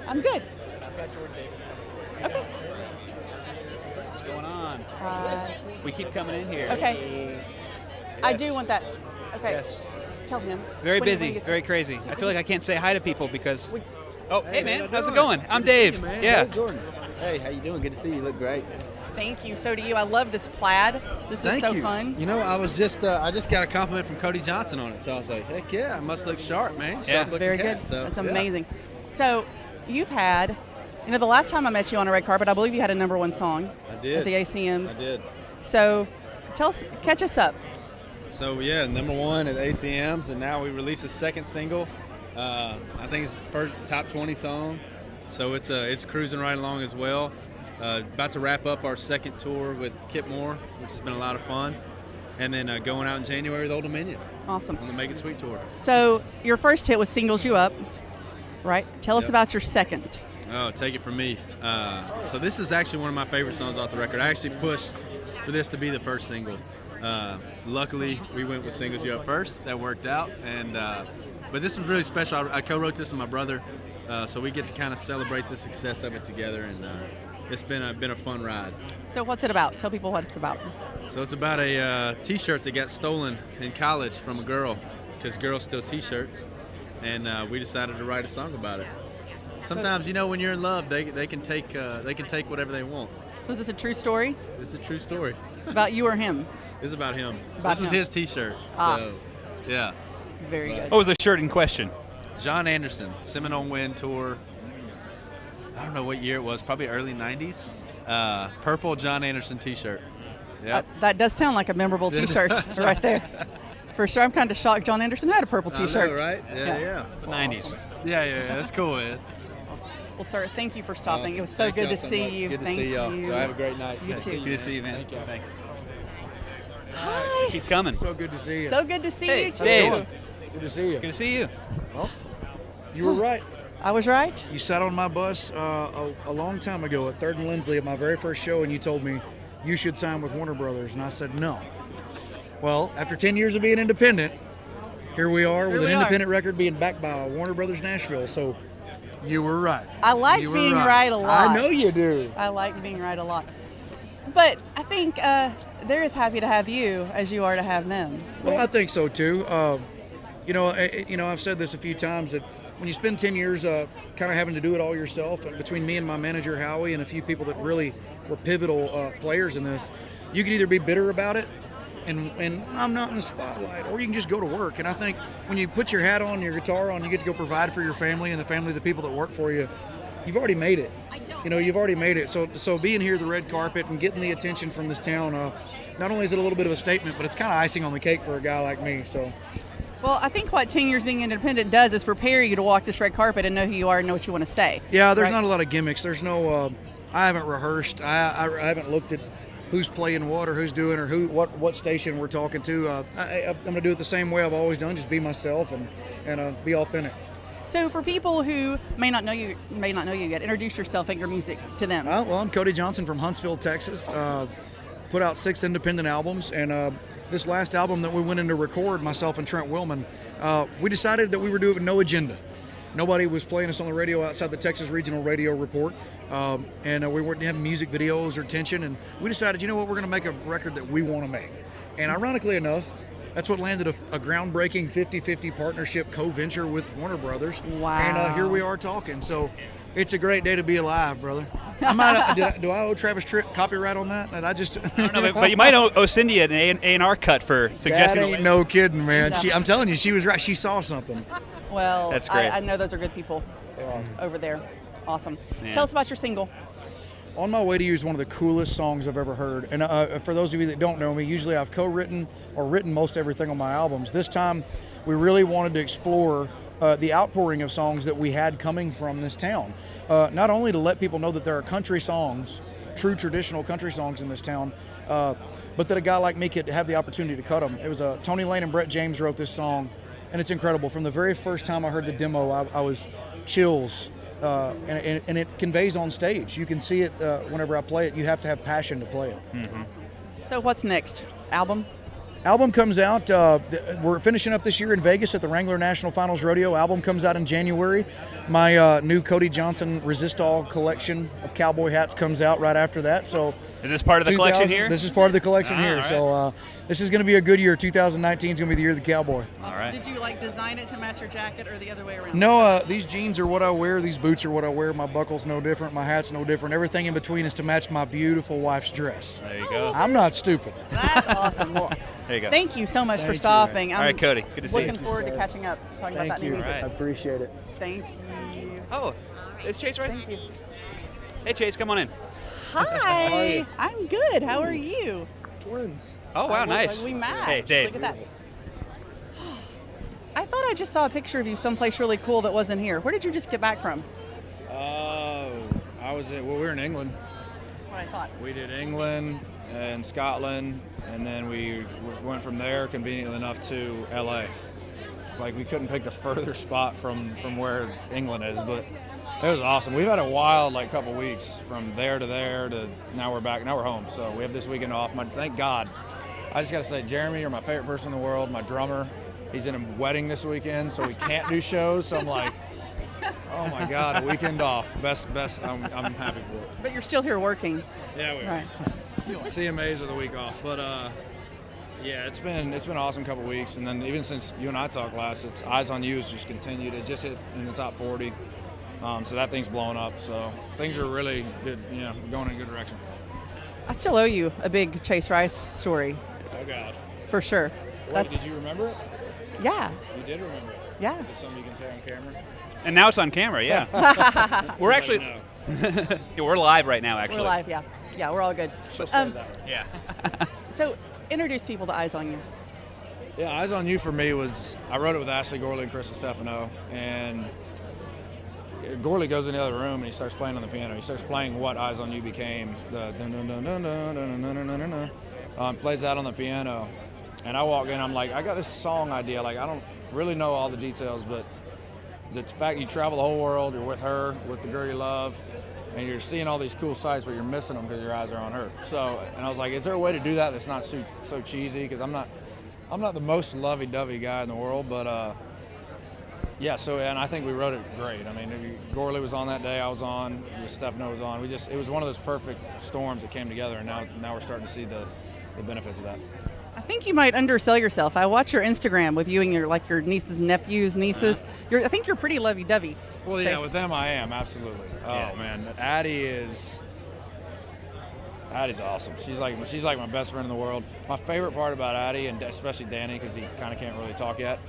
I'm good. Okay. What's going on? We keep coming in here. Okay. I do want that. Okay. Yes. Tell him. Very When he busy, gets- very crazy. I feel like I can't say hi to people because. Oh, hey man, how's it going? I'm Dave. Yeah. Hey, Jordan. Hey, how you doing? Good to see you. You look great. Thank you. So do you. I love this plaid. This is so fun. You know, I just got a compliment from Cody Johnson on it, so I was like, heck yeah, I must look sharp, man. Sharp looking Very cat, good. So, That's yeah. amazing. So you've had, the last time I met you on a red carpet, I believe you had a #1 song. I did. At the ACMs. I did. So catch us up. So yeah, #1 at ACMs, and now we released a second single. I think it's first top 20 song, so it's cruising right along as well. About to wrap up our second tour with Kip Moore, which has been a lot of fun, and then going out in January with Old Dominion. Awesome. On the Make It Sweet tour. So your first hit was Singles You Up, right? Tell us Yep. about your second. Oh, take it from me. So this is actually one of my favorite songs off the record. I actually pushed for this to be the first single. Luckily, we went with Singles You Up first. That worked out. But this was really special. I co-wrote this with my brother, so we get to kind of celebrate the success of it together, and it's been a fun ride. So what's it about? Tell people what it's about. So it's about a T-shirt that got stolen in college from a girl, because girls steal T-shirts, and we decided to write a song about it. Sometimes, when you're in love, they can take whatever they want. So is this a true story? It's a true story. About you or him? It's about him. About this was him. his T-shirt. Ah. So, yeah. Very good. What was the shirt in question? John Anderson, Cmt Women tour. I don't know what year it was. Probably early '90s. Purple John Anderson T-shirt. Yep. That does sound like a memorable T-shirt right there. For sure. I'm kind of shocked John Anderson had a purple I know, T-shirt. right? Yeah. It's the 90s. Yeah. That's cool, man. Well, sir, thank you for stopping. Awesome. It was so Thank good y'all to so see much. you. Good to Thank see y'all. you. Y'all have a great night. You Nice too. to see Good to see you, man. Thank y'all. Thanks. Hi. Keep coming. So good to see you. So good to see Hey, you too. Dave. Good to see you. Good to see you. Well, you were right. I was right. You sat on my bus a long time ago at 3rd and Lindsley at my very first show, and you told me you should sign with Warner Brothers, and I said no. Well, after 10 years of being independent, here we are with an independent record being backed by Warner Brothers Nashville. So you were right. I like You were being right a lot. I know you do. I like being right a lot. But I think they're as happy to have you as you are to have them. Well, I think so too. I've said this a few times that when you spend 10 years kind of having to do it all yourself, and between me and my manager Howie and a few people that really were pivotal players in this, you can either be bitter about it and I'm not in the spotlight, or you can just go to work. And I think when you put your hat on, your guitar on, you get to go provide for your family and the family of the people that work for you. You've already made it. You've already made it. So being here at the red carpet and getting the attention from this town, not only is it a little bit of a statement, but it's kind of icing on the cake for a guy like me. So. Well, I think what 10 years being independent does is prepare you to walk this red carpet and know who you are and know what you want to say. Yeah, there's right? not a lot of gimmicks. There's no. I haven't rehearsed. I haven't looked at who's playing what or who's doing or what station we're talking to. I'm going to do it the same way I've always done, just be myself and be authentic. So for people who may not know you yet, introduce yourself and your music to them. Well, I'm Cody Johnson from Huntsville, Texas. Put out 6 independent albums, and this last album that we went in to record, myself and Trent Willman, we decided that we were doing it with no agenda. Nobody was playing us on the radio outside the Texas Regional Radio Report, and we weren't having music videos or tension, and we decided, you know what, we're going to make a record that we want to make. And ironically enough, that's what landed a groundbreaking 50-50 partnership co-venture with Warner Brothers. Wow. And here we are talking. So it's a great day to be alive, brother. Do I owe Travis Tritt copyright on that? And I don't know, but you might owe Cindy an A&R cut for suggesting. That ain't no kidding, man. No. I'm telling you, she was right. She saw something. Well, that's great. I know those are good people over there. Awesome. Yeah. Tell us about your single. On My Way to You is one of the coolest songs I've ever heard. And for those of you that don't know me, usually I've co-written or written most everything on my albums. This time, we really wanted to explore the outpouring of songs that we had coming from this town. Not only to let people know that there are country songs, true traditional country songs in this town, but that a guy like me could have the opportunity to cut them. It was Tony Lane and Brett James wrote this song, and it's incredible. From the very first time I heard the demo, I was chills. And it conveys on stage. You can see it whenever I play it. You have to have passion to play it. Mm-hmm. So what's next? Album comes out. We're finishing up this year in Vegas at the Wrangler National Finals Rodeo. Album comes out in January. My new Cody Johnson Resistol collection of cowboy hats comes out right after that. So is this part of the collection here? This is part of the collection here. Right. So this is going to be a good year. 2019 is going to be the year of the cowboy. All right. Did you design it to match your jacket or the other way around? No, these jeans are what I wear. These boots are what I wear. My buckle's no different. My hat's no different. Everything in between is to match my beautiful wife's dress. There you go. I'm not stupid. That's awesome. Well, there you go. Thank you so much for stopping. All right, Cody. Good to see you. Looking forward to catching up, talking about that new music. I appreciate it. Thank you. Oh, it's Chase Rice. Thank you. Hey, Chase, come on in. Hi. I'm good. How are you? Twins. Oh, wow, nice. We matched. Hey, Dave. Look at that. I thought I just saw a picture of you someplace really cool that wasn't here. Where did you just get back from? We were in England. That's what I thought. We did England and Scotland, and then we went from there, conveniently enough, to LA. It's like we couldn't pick a further spot from where England is, but it was awesome. We've had a wild couple weeks from there to now we're back. Now we're home, so we have this weekend off. Thank God. I just got to say, Jeremy, you're my favorite person in the world, my drummer. He's in a wedding this weekend, so we can't do shows. So I'm like, oh my God, a weekend off. Best. I'm happy for it. But you're still here working. Yeah, we are. Right. CMAs are the week off, but yeah, it's been an awesome couple weeks. And then even since you and I talked last, it's Eyes on You has just continued. It just hit in the top 40, so that thing's blowing up. So things are really good. Going in a good direction. I still owe you a big Chase Rice story. Oh God. For sure. Wait, did you remember it? Yeah. You did remember it? Yeah. Is it something you can say on camera? And now it's on camera, yeah. We're actually, yeah, we're live right now, actually. We're live, yeah. Yeah, we're all good. She'll say that. Yeah. So, introduce people to Eyes on You. Yeah, Eyes on You for me was, I wrote it with Ashley Gorley and Chris Stefano, and Gorley goes in the other room and he starts playing on the piano. He starts playing what Eyes on You became, the plays that on the piano. And I walk in, I'm like, I got this song idea. I don't really know all the details, but the fact you travel the whole world, you're with her, with the girl you love, and you're seeing all these cool sights, but you're missing them because your eyes are on her. So, and I was like, is there a way to do that that's not so cheesy? Because I'm not the most lovey-dovey guy in the world, but yeah. So, and I think we wrote it great. I mean, Gorley was on that day, I was on, Stefano was on. It was one of those perfect storms that came together, and now we're starting to see the benefits of that. I think you might undersell yourself. I watch your Instagram with you and your nieces and nephews, nieces. I think you're pretty lovey-dovey. Well, Chase. yeah, with them I am, absolutely. Yeah. Oh, man. Addie's awesome. She's like my best friend in the world. My favorite part about Addie, and especially Danny, because he kind of can't really talk yet.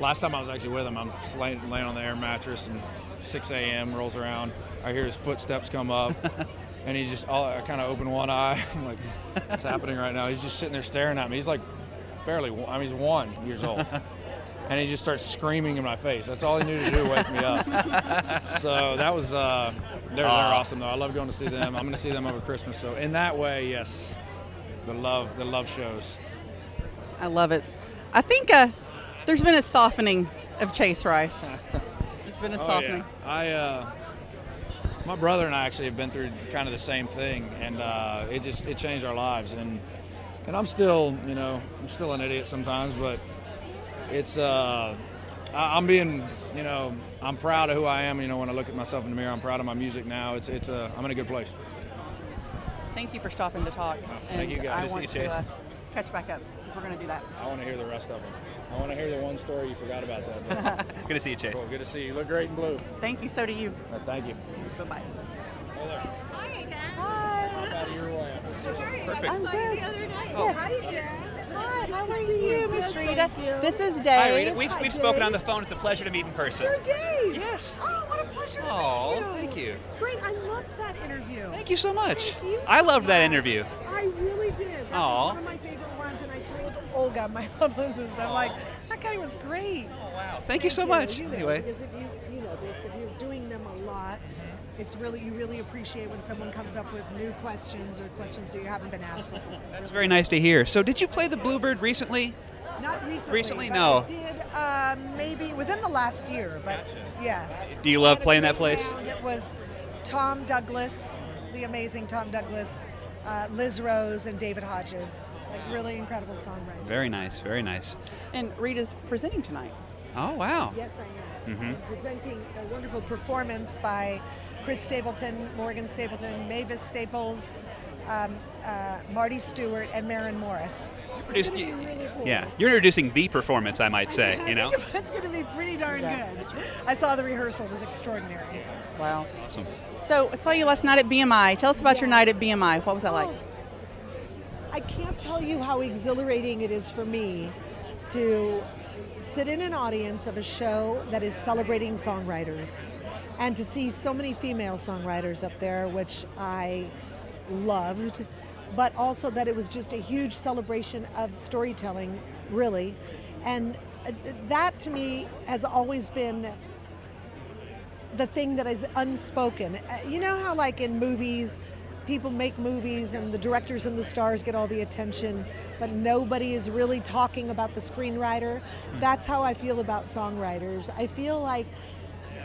Last time I was actually with him, I'm just laying on the air mattress, and 6 a.m. rolls around. I hear his footsteps come up. And he's just I kind of open one eye. I'm like, what's happening right now? He's just sitting there staring at me. He's like he's 1 year old. and he just starts screaming in my face. That's all he knew to do, wake me up. So that was they're awesome though. I love going to see them. I'm going to see them over Christmas. So in that way, yes, the love shows. I love it. I think there's been a softening of Chase Rice. There's been a softening. Yeah. My brother and I actually have been through kind of the same thing, and it changed our lives. And I'm still, I'm still an idiot sometimes, but it's I'm being, I'm proud of who I am. When I look at myself in the mirror, I'm proud of my music now. I'm in a good place. Thank you for stopping to talk. Thank you guys. I want to catch back up because we're going to do that. I want to hear the rest of them. I want to hear the one story you forgot about that. Good to see you, Chase. Cool. Good to see you. You look great in blue. Thank you. So do you. Thank you. Bye-bye. Hi again. Hi. How about your way? Perfect. I saw you the other night. Yes. Hi, Jen. Hi, how are you, Miss Rita? This is Dave. Hi, Rita. We've spoken on the phone. It's a pleasure to meet in person. You're Dave. Yes. Oh, what a pleasure to meet you. Oh, thank you. Great. I loved that interview. Thank you so much. Thank you I so loved that much. interview. I really did. That was one of my favorite ones, and I told Olga, my publicist, I'm like, that guy was great. Oh, wow. Thank you so much. Anyway. Because if you know this, if you're doing them a lot, you really appreciate when someone comes up with new questions or questions that you haven't been asked before. That's very nice to hear. So did you play the Bluebird recently? Not recently. Recently? But No. I did maybe within the last year, but yes. Do you love playing that place? It was Tom Douglas, the amazing Tom Douglas, Liz Rose, and David Hodges. Like really incredible songwriters. Very nice, very nice. And Rita's presenting tonight. Oh, wow. Yes, I am. Mm-hmm. I'm presenting a wonderful performance by Chris Stapleton, Morgan Stapleton, Mavis Staples, Marty Stewart, and Maren Morris. It's gonna be really cool. Yeah, you're introducing the performance, I might say. It's going to be pretty darn good. I saw the rehearsal; it was extraordinary. Wow. Awesome. So I saw you last night at BMI. Tell us about your night at BMI. What was that like? I can't tell you how exhilarating it is for me to sit in an audience of a show that is celebrating songwriters and to see so many female songwriters up there, which I loved, but also that it was just a huge celebration of storytelling, really. And that to me has always been the thing that is unspoken. You know how like in movies, people make movies and the directors and the stars get all the attention, but nobody is really talking about the screenwriter? That's how I feel about songwriters. I feel like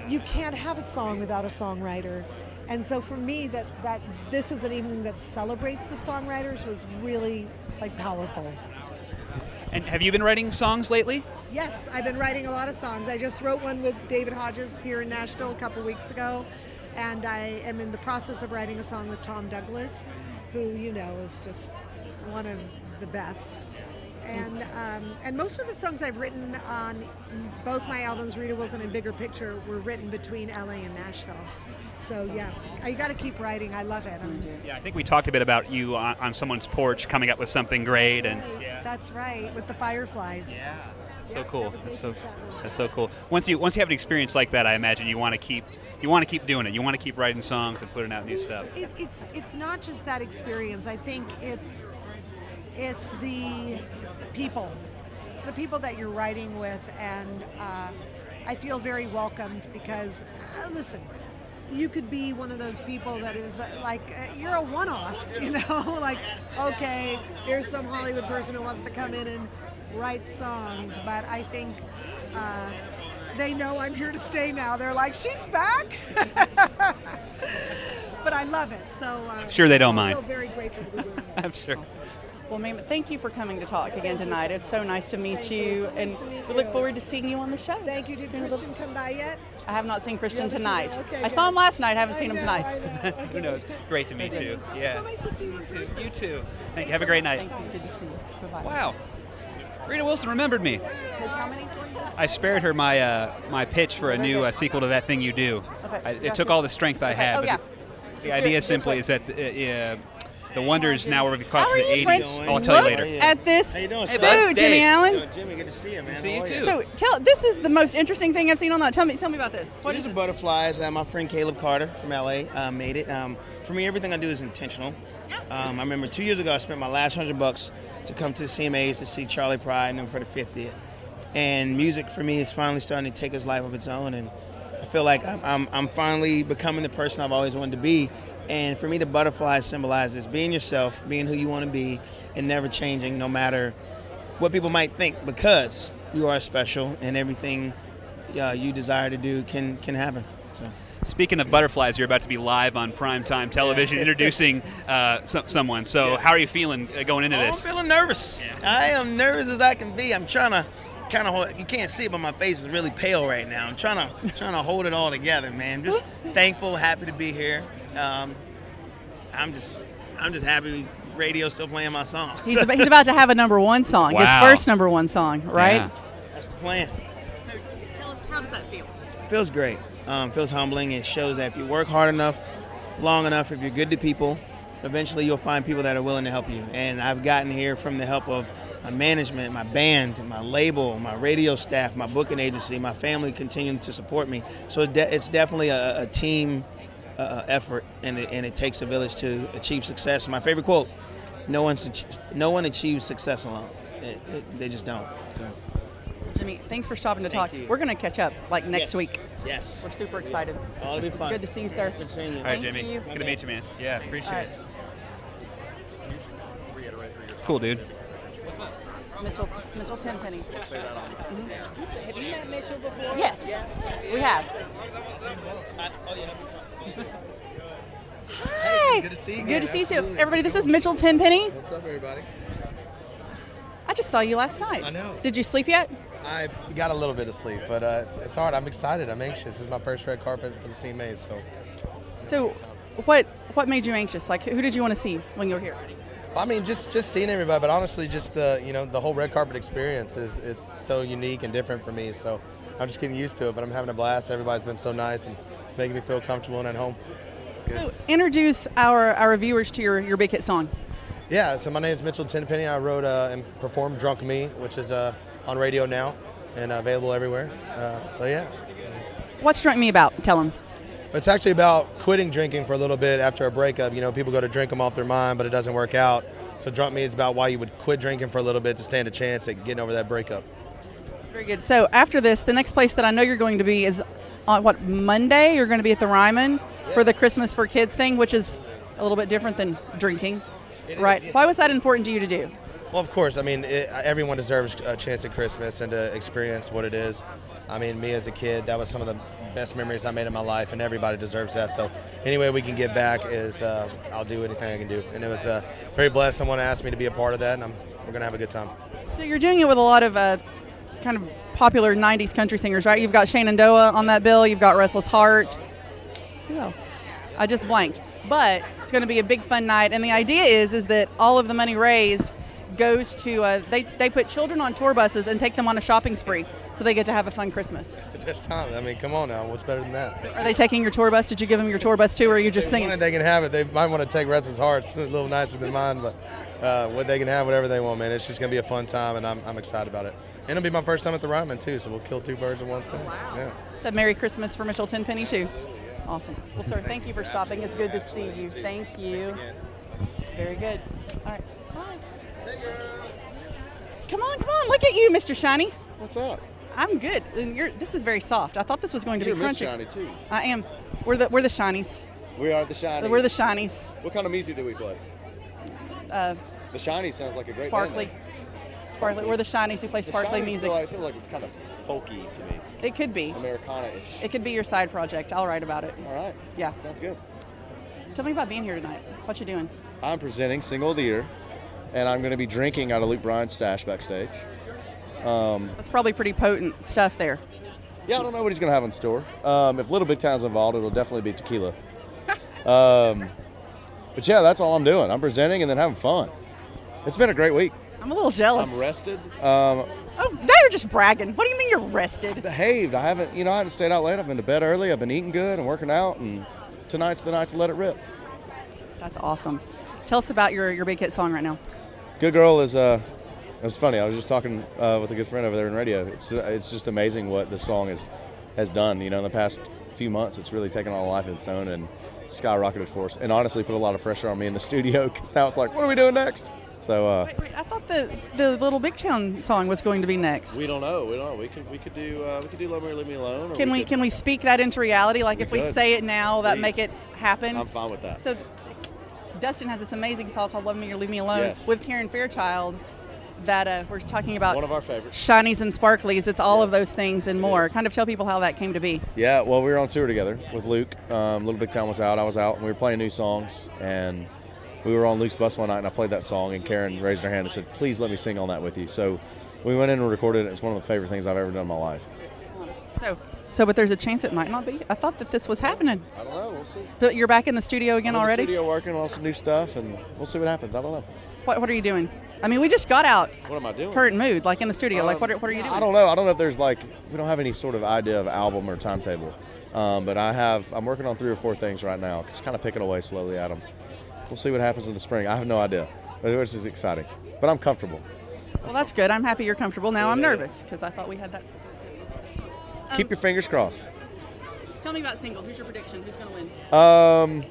you can't have a song without a songwriter. And so for me, that this is an evening that celebrates the songwriters was really like powerful. And have you been writing songs lately? Yes, I've been writing a lot of songs. I just wrote one with David Hodges here in Nashville a couple weeks ago. And I am in the process of writing a song with Tom Douglas, who, is just one of the best. And most of the songs I've written on both my albums, Rita Wilson and Bigger Picture, were written between LA and Nashville. So yeah, you got to keep writing. I love it. Yeah, I think we talked a bit about you on someone's porch coming up with something great, and that's right, with the fireflies. Yeah, so cool. That's so cool. Once you have an experience like that, I imagine you want to keep doing it. You want to keep writing songs and putting out new stuff. It's not just that experience. I think it's the people. It's the people that you're writing with, and I feel very welcomed because listen. You could be one of those people that is you're a one-off, like, okay, here's some Hollywood person who wants to come in and write songs, but I think they know I'm here to stay now. They're like, she's back. But I love it, so sure they don't mind. I feel very grateful to be doing it. I'm sure. Awesome. Well, ma'am, thank you for coming to talk again tonight. It's so nice to meet you, and we look forward to seeing you on the show. Thank you. Did Christian come by yet? I have not seen Christian tonight. Okay, I saw him last night. I haven't seen him tonight. Who knows? Great to meet you. Yeah. So nice to see you in person. You too. Thank you. Have a great night. Thank you. Good to see you. Bye-bye. Wow. Rita Wilson remembered me. How many? I spared her my pitch for a new sequel to That Thing You Do. Okay, It took all the strength I had. Oh, yeah. The idea simply is that the wonders now where we caught to the 80s. I'll tell you later. At this How you doing, suit, bud? Jimmy Dave. Allen. Jimmy, good to see you, man. See you too. So this is the most interesting thing I've seen online. Tell me about this. What These is are it? butterflies. My friend Caleb Carter from LA made it. For me, everything I do is intentional. I remember 2 years ago I spent my last $100 to come to the CMAs to see Charlie Pride and them for the 50th. And music for me is finally starting to take its life of its own, and I feel like I'm finally becoming the person I've always wanted to be. And for me, the butterfly symbolizes being yourself, being who you want to be, and never changing no matter what people might think, because you are special and everything you desire to do can happen. So. Speaking of butterflies, you're about to be live on primetime television introducing someone. So how are you feeling going into this? I'm feeling nervous. Yeah. I am nervous as I can be. I'm trying to kind of, you can't see it, but my face is really pale right now. I'm trying to hold it all together, man. Just thankful, happy to be here. I'm just happy radio's still playing my song. He's about to have a #1 song, wow. His first #1 song, right? Yeah. That's the plan. Tell us, how does that feel? It feels great. Feels humbling. It shows that if you work hard enough, long enough, if you're good to people, eventually you'll find people that are willing to help you. And I've gotten here from the help of my management, my band, my label, my radio staff, my booking agency, my family continuing to support me. So it's definitely a team effort, and it takes a village to achieve success. My favorite quote: "No one achieves success alone. They just don't." So. Jimmy, thanks for stopping to talk. you. We're going to catch up next week. Yes. We're super excited. Oh, it'll be fun. It's good to see you, sir. Good seeing you. All right, Thank Jimmy. you. Good to meet you, man. Yeah, appreciate All it. Cool, dude. Mitchell Tenpenny. Have you met Mitchell before? Yes, we have. Hi. Good to see you. Good to see you too. Everybody, this is Mitchell Tenpenny. What's up, everybody? I just saw you last night. I know. Did you sleep yet? I got a little bit of sleep, but it's hard. I'm excited. I'm anxious. This is my first red carpet for the CMA, So, what made you anxious? Like, who did you want to see when you were here? I mean, just seeing everybody, but honestly, just the whole red carpet experience it's so unique and different for me. So I'm just getting used to it, but I'm having a blast. Everybody's been so nice and making me feel comfortable and at home. It's good. So, introduce our viewers to your big hit song. Yeah. So my name is Mitchell Tenpenny. I wrote and performed "Drunk Me," which is on radio now and available everywhere. So yeah. What's Drunk Me about? Tell them. It's actually about quitting drinking for a little bit after a breakup. People go to drink them off their mind, but it doesn't work out. So Drunk Me is about why you would quit drinking for a little bit to stand a chance at getting over that breakup. Very good. So after this, the next place that I know you're going to be is on Monday? You're going to be at the Ryman for the Christmas for Kids thing, which is a little bit different than drinking, right? Why was that important to you to do? Well, of course. I mean, everyone deserves a chance at Christmas and to experience what it is. I mean, me as a kid, that was some of the best memories I made in my life, and everybody deserves that. So any way we can give back is I'll do anything I can do. And it was very blessed. Someone asked me to be a part of that, and we're going to have a good time. So you're doing it with a lot of kind of popular 90s country singers, right? You've got Shenandoah on that bill. You've got Restless Heart. Who else? I just blanked. But it's going to be a big fun night. And the idea is that all of the money raised goes to, they put children on tour buses and take them on a shopping spree. So they get to have a fun Christmas. It's the best time. I mean, come on now. What's better than that? Are they taking your tour bus? Did you give them your tour bus too, or are you just singing? They can have it. They might want to take Restless Hearts. A little nicer than mine, but what they can have, whatever they want, man. It's just going to be a fun time, and I'm excited about it. And it'll be my first time at the Ryman, too, so we'll kill two birds with one stone. Wow. Yeah. It's a Merry Christmas for Mitchell Tenpenny, too. Awesome. Well, sir, thank you for stopping. It's good to see you. Thank you. Very good. All right. Bye. Come on. Look at you, Mr. Shiny. What's up? I'm good. And this is very soft. I thought this was going to be You're Miss crunchy. Shiny too. I am. We're the Shinies. We are the Shinies. We're the Shinies. What kind of music do we play? The Shinies sounds like a great Sparkly. band. Sparkly. We're the Shinies who play The sparkly Shinies music. I feel like it's kind of folky to me. It could be. Americana-ish. It could be your side project. I'll write about it. All right. Yeah. Sounds good. Tell me about being here tonight. What you doing? I'm presenting Single of the Year, and I'm going to be drinking out of Luke Bryan's stash backstage. That's probably pretty potent stuff there. Yeah, I don't know what he's going to have in store. If Little Big Town's involved, it'll definitely be tequila. But yeah, that's all I'm doing. I'm presenting and then having fun. It's been a great week. I'm a little jealous. I'm rested. Oh, now you're just bragging. What do you mean you're rested? Behaved. I haven't stayed out late. I've been to bed early. I've been eating good and working out, and tonight's the night to let it rip. That's awesome. Tell us about your big hit song right now. Good Girl is it was funny. I was just talking with a good friend over there in radio. It's just amazing what this song has done. In the past few months, it's really taken on a life of its own and skyrocketed for us. And honestly, put a lot of pressure on me in the studio because now it's like, what are we doing next? So Wait, I thought the Little Big Town song was going to be next. we don't know. We could do Love Me or Leave Me Alone. Or Can we speak that into reality? Like if we could. say it now, that Please. make it happen. I'm fine with that. So Dustin has this amazing song called "Love Me or Leave Me Alone" Yes. with Karen Fairchild. That we're talking about One of our favorites. Shinies and sparklies. It's all of those things and more. Kind of tell people how that came to be. Yeah, well, we were on tour together with Luke. Little Big Town was out, I was out, and we were playing new songs. And we were on Luke's bus one night, and I played that song, and Karen raised her hand and said, please let me sing on that with you. So we went in and recorded it. It's one of the favorite things I've ever done in my life. But there's a chance it might not be. I thought that this was happening. I don't know. We'll see. But you're back in the studio again I'm in already? the studio working on some new stuff, and we'll see what happens. I don't know. What are you doing? I mean, we just got out. What am I doing? Current mood, like in the studio. What are you doing? I don't know. I don't know if there's we don't have any sort of idea of album or timetable. But I'm working on 3 or 4 things right now. Just kind of picking away slowly at them. We'll see what happens in the spring. I have no idea, which is exciting. But I'm comfortable. Well, that's good. I'm happy you're comfortable. Now I'm nervous because I thought we had that. Keep your fingers crossed. Tell me about singles. Who's your prediction? Who's going to win?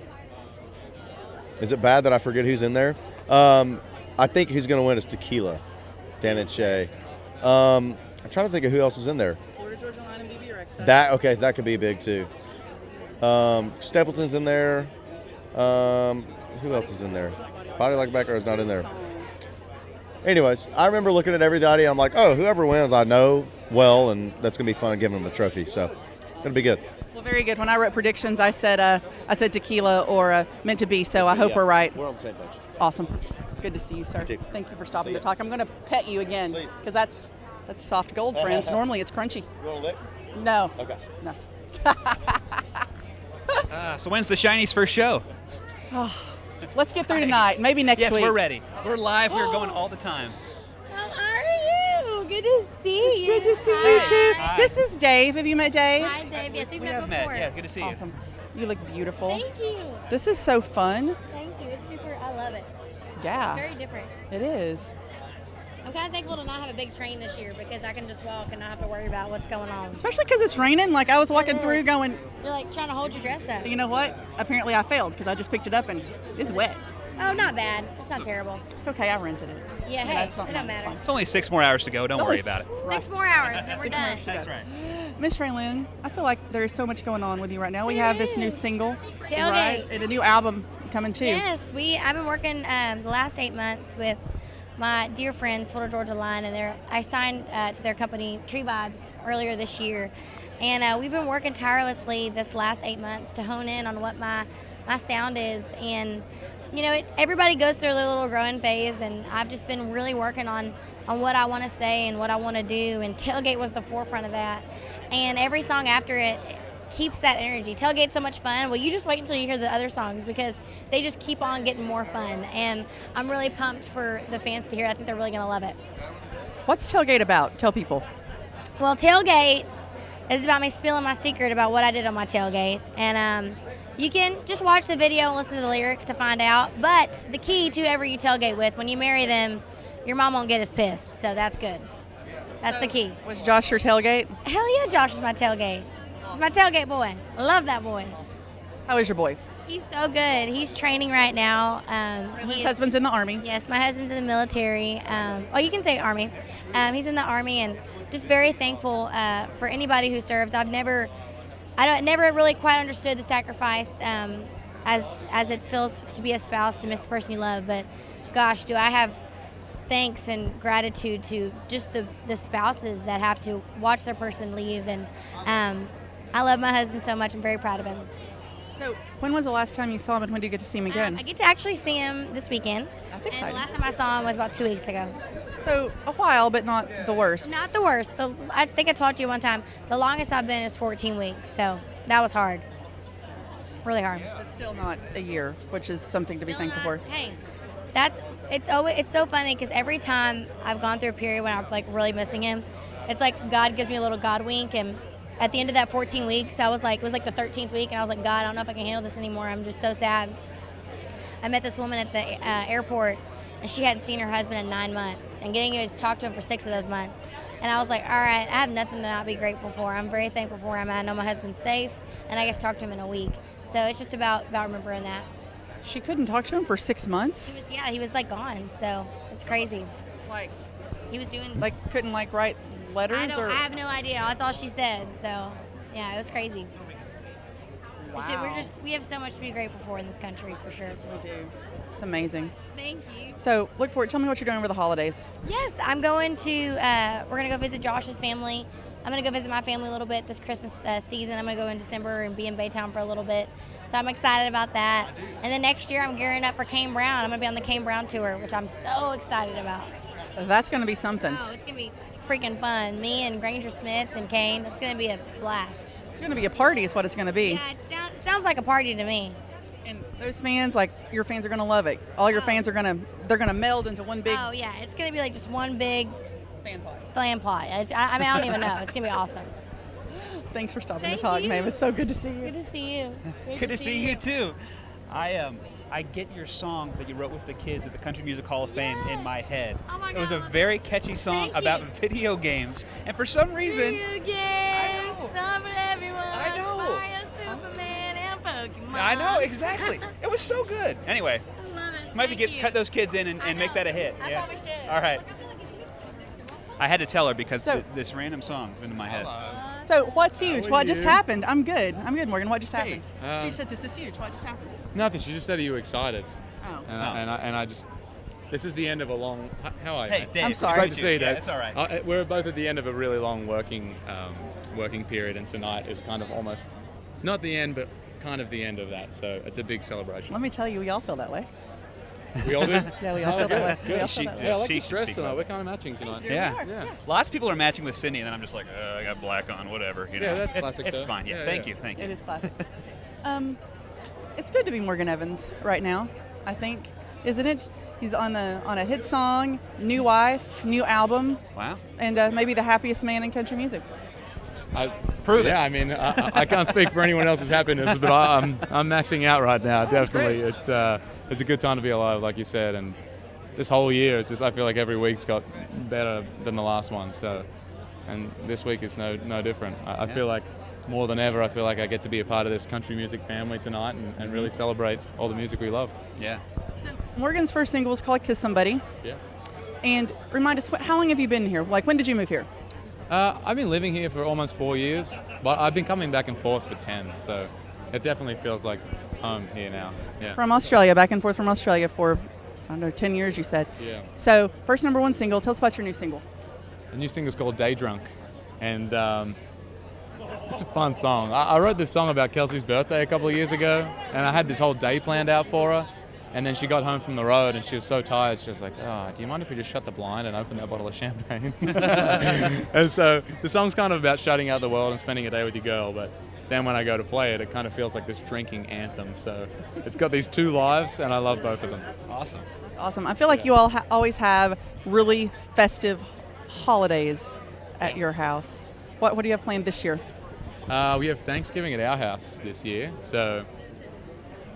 Is it bad that I forget who's in there? I think who's going to win is Tequila, Dan and Shay. I'm trying to think of who else is in there. Florida Georgia Line and BB Rex. So that could be big too. Stapleton's in there. Who else is in there? Body Like Becker is not in there. Anyways, I remember looking at everybody. I'm like, oh, whoever wins, I know well, and that's going to be fun giving them a trophy. So it's going to be good. Well, very good. When I wrote predictions, I said Tequila or Meant to Be. So I hope we're right. We're on the same page. Awesome. Good to see you, sir. Thank you for stopping to talk. I'm going to pet you again because that's soft gold, friends. Normally it's crunchy. You want a lick? No. Okay. No. So when's the Shinies' first show? Oh, let's get through tonight. Maybe next week. Yes, we're ready. We're live. We're going all the time. How are you? Good to see you. Good to see you too. Hi. This is Dave. Have you met Dave? Hi, Dave. Yes, we've We met have before. met. Yeah, good to see you. Awesome. You look beautiful. Thank you. This is so fun. Thank you. It's super. I love it. Yeah. It's very different. It is. I'm kind of thankful to not have a big train this year because I can just walk and not have to worry about what's going on. Especially because it's raining. Like I was walking through going, You're like trying to hold your dress up. you know what? Apparently I failed because I just picked it up and it's wet. Oh, not bad. It's not terrible. It's okay. I rented it. Yeah, You know, hey, it's not it don't mine. matter. It's only 6 more hours to go. Don't worry about it. 6 more hours, then we're 6 more done. hours to That's go. right. Miss Raylyn, I feel like there's so much going on with you right now. We have this new single, Tailgate. right? And a new album coming too. Yes, I've been working the last 8 months with my dear friends, Florida Georgia Line, and I signed to their company, Tree Vibes, earlier this year. And we've been working tirelessly this last 8 months to hone in on what my sound is. And, you know, everybody goes through a little growing phase, and I've just been really working on what I want to say and what I want to do. And Tailgate was the forefront of that. And every song after it keeps that energy. Tailgate's so much fun. Well, you just wait until you hear the other songs because they just keep on getting more fun. And I'm really pumped for the fans to hear it. I think they're really going to love it. What's Tailgate about? Tell people. Well, Tailgate is about me spilling my secret about what I did on my tailgate. And you can just watch the video and listen to the lyrics to find out. But the key to whoever you tailgate with, when you marry them, your mom won't get as pissed. So that's good. That's the key. Was Josh your tailgate? Hell yeah, Josh is my tailgate. He's my tailgate boy. I love that boy. How is your boy? He's so good. He's training right now. His husband's in the Army. Yes, my husband's in the military. You can say Army. He's in the Army, and just very thankful for anybody who serves. I never really quite understood the sacrifice as it feels to be a spouse, to miss the person you love. But gosh, do I have thanks and gratitude to just the spouses that have to watch their person leave. And I love my husband so much. I'm very proud of him. So when was the last time you saw him, and when do you get to see him again? I get to actually see him this weekend. That's exciting. And the last time I saw him was about 2 weeks ago. So a while, but not the worst. Not the worst. I think I talked to you one time. The longest I've been is 14 weeks. So that was hard. Really hard. But still not a year, which is something to be thankful for. Hey, it's so funny because every time I've gone through a period when I'm like really missing him, it's like God gives me a little God wink. And at the end of that 14 weeks, it was like the 13th week, and I was like, God, I don't know if I can handle this anymore. I'm just so sad. I met this woman at the airport, and she hadn't seen her husband in 9 months, and getting to talk to him for 6 of those months. And I was like, all right, I have nothing to not be grateful for. I'm very thankful for him. I know my husband's safe, and I get to talk to him in a week. So it's just about remembering that. She couldn't talk to him for 6 months? He was like gone, so it's crazy. Like, he was doing couldn't like write letters? I have no idea. That's all she said. So yeah, it was crazy. Wow. We have so much to be grateful for in this country, for sure. We do. It's amazing. Thank you. So look forward. Tell me what you're doing over the holidays. Yes, I'm going to. We're gonna go visit Josh's family. I'm gonna go visit my family a little bit this Christmas season. I'm gonna go in December and be in Baytown for a little bit. So I'm excited about that. And then next year I'm gearing up for Kane Brown. I'm gonna be on the Kane Brown tour, which I'm so excited about. That's gonna be something. Oh, it's gonna be freaking fun. Me and Granger Smith and Kane. It's gonna be a blast. It's gonna be a party, is what it's gonna be. Yeah, it sounds like a party to me. And those fans, like your fans, are gonna love it. All your fans are gonna meld into one big. Oh yeah, it's gonna be like just one big fan plot. I don't even know. It's gonna be awesome. Thanks for stopping Thank to talk, you. Maeve. It's so good to see you. Good to see you. Good to see you too. I get your song that you wrote with the kids at the Country Music Hall of Fame in my head. Oh my it was a very catchy song about video games, and for some reason, Video games, stop it, everyone. I know. Mario, Superman, and Pokemon. I know exactly. It was so good. Anyway, I love it. might have to cut those kids in and make that a hit. I Yeah. probably should. All right. I had to tell her because this random song's been in my head. So what's huge? How are What just you? happened? I'm good, Morgan. What just happened? Hey. She said this is huge. What just happened? Nothing. She just said, "Are you excited?" Oh. And I just. This is the end of a long. How are you? Hey, mate? Dave. I'm sorry. Great to see you, Yeah, Dave. it's all right. We're both at the end of a really long working period, and tonight is kind of almost not the end, but kind of the end of that. So it's a big celebration. Let me tell you, we all feel that way. We all do. Yeah, we all feel that way. We all feel that way. Yeah, I like She the should dress speak tonight. about We're kind of matching tonight. Yeah. Lots of people are matching with Sydney, and then I'm just like, I got black on, whatever. You know? Yeah, that's It's- classic, It's though. fine. Yeah. Yeah, Thank yeah. you. Thank you. It is classic. It's good to be Morgan Evans right now, I think, isn't it? He's on a hit song, new wife, new album. Wow. And maybe the happiest man in country music. Prove it. Yeah, I mean, I can't speak for anyone else's happiness, but I'm maxing out right now. Definitely, it's a good time to be alive, like you said, and this whole year, it's just I feel like every week's got better than the last one. So, and this week is no different. I feel like more than ever, I feel like I get to be a part of this country music family tonight and really celebrate all the music we love. Yeah. Morgan's first single was called Kiss Somebody. Yeah. And remind us, how long have you been here? Like, when did you move here? I've been living here for almost 4 years, but I've been coming back and forth for 10, so it definitely feels like home here now. Yeah. From Australia, back and forth from Australia for, I don't know, 10 years, you said. Yeah. So, first #1 single. Tell us about your new single. The new single's called Day Drunk, and it's a fun song. I wrote this song about Kelsey's birthday a couple of years ago, and I had this whole day planned out for her. And then she got home from the road and she was so tired, she was like, do you mind if we just shut the blind and open that bottle of champagne? And so the song's kind of about shutting out the world and spending a day with your girl, but then when I go to play it, it kind of feels like this drinking anthem. So it's got these two lives, and I love both of them. Awesome. That's awesome. I feel like you all always have really festive holidays at your house. What do you have planned this year? We have Thanksgiving at our house this year, so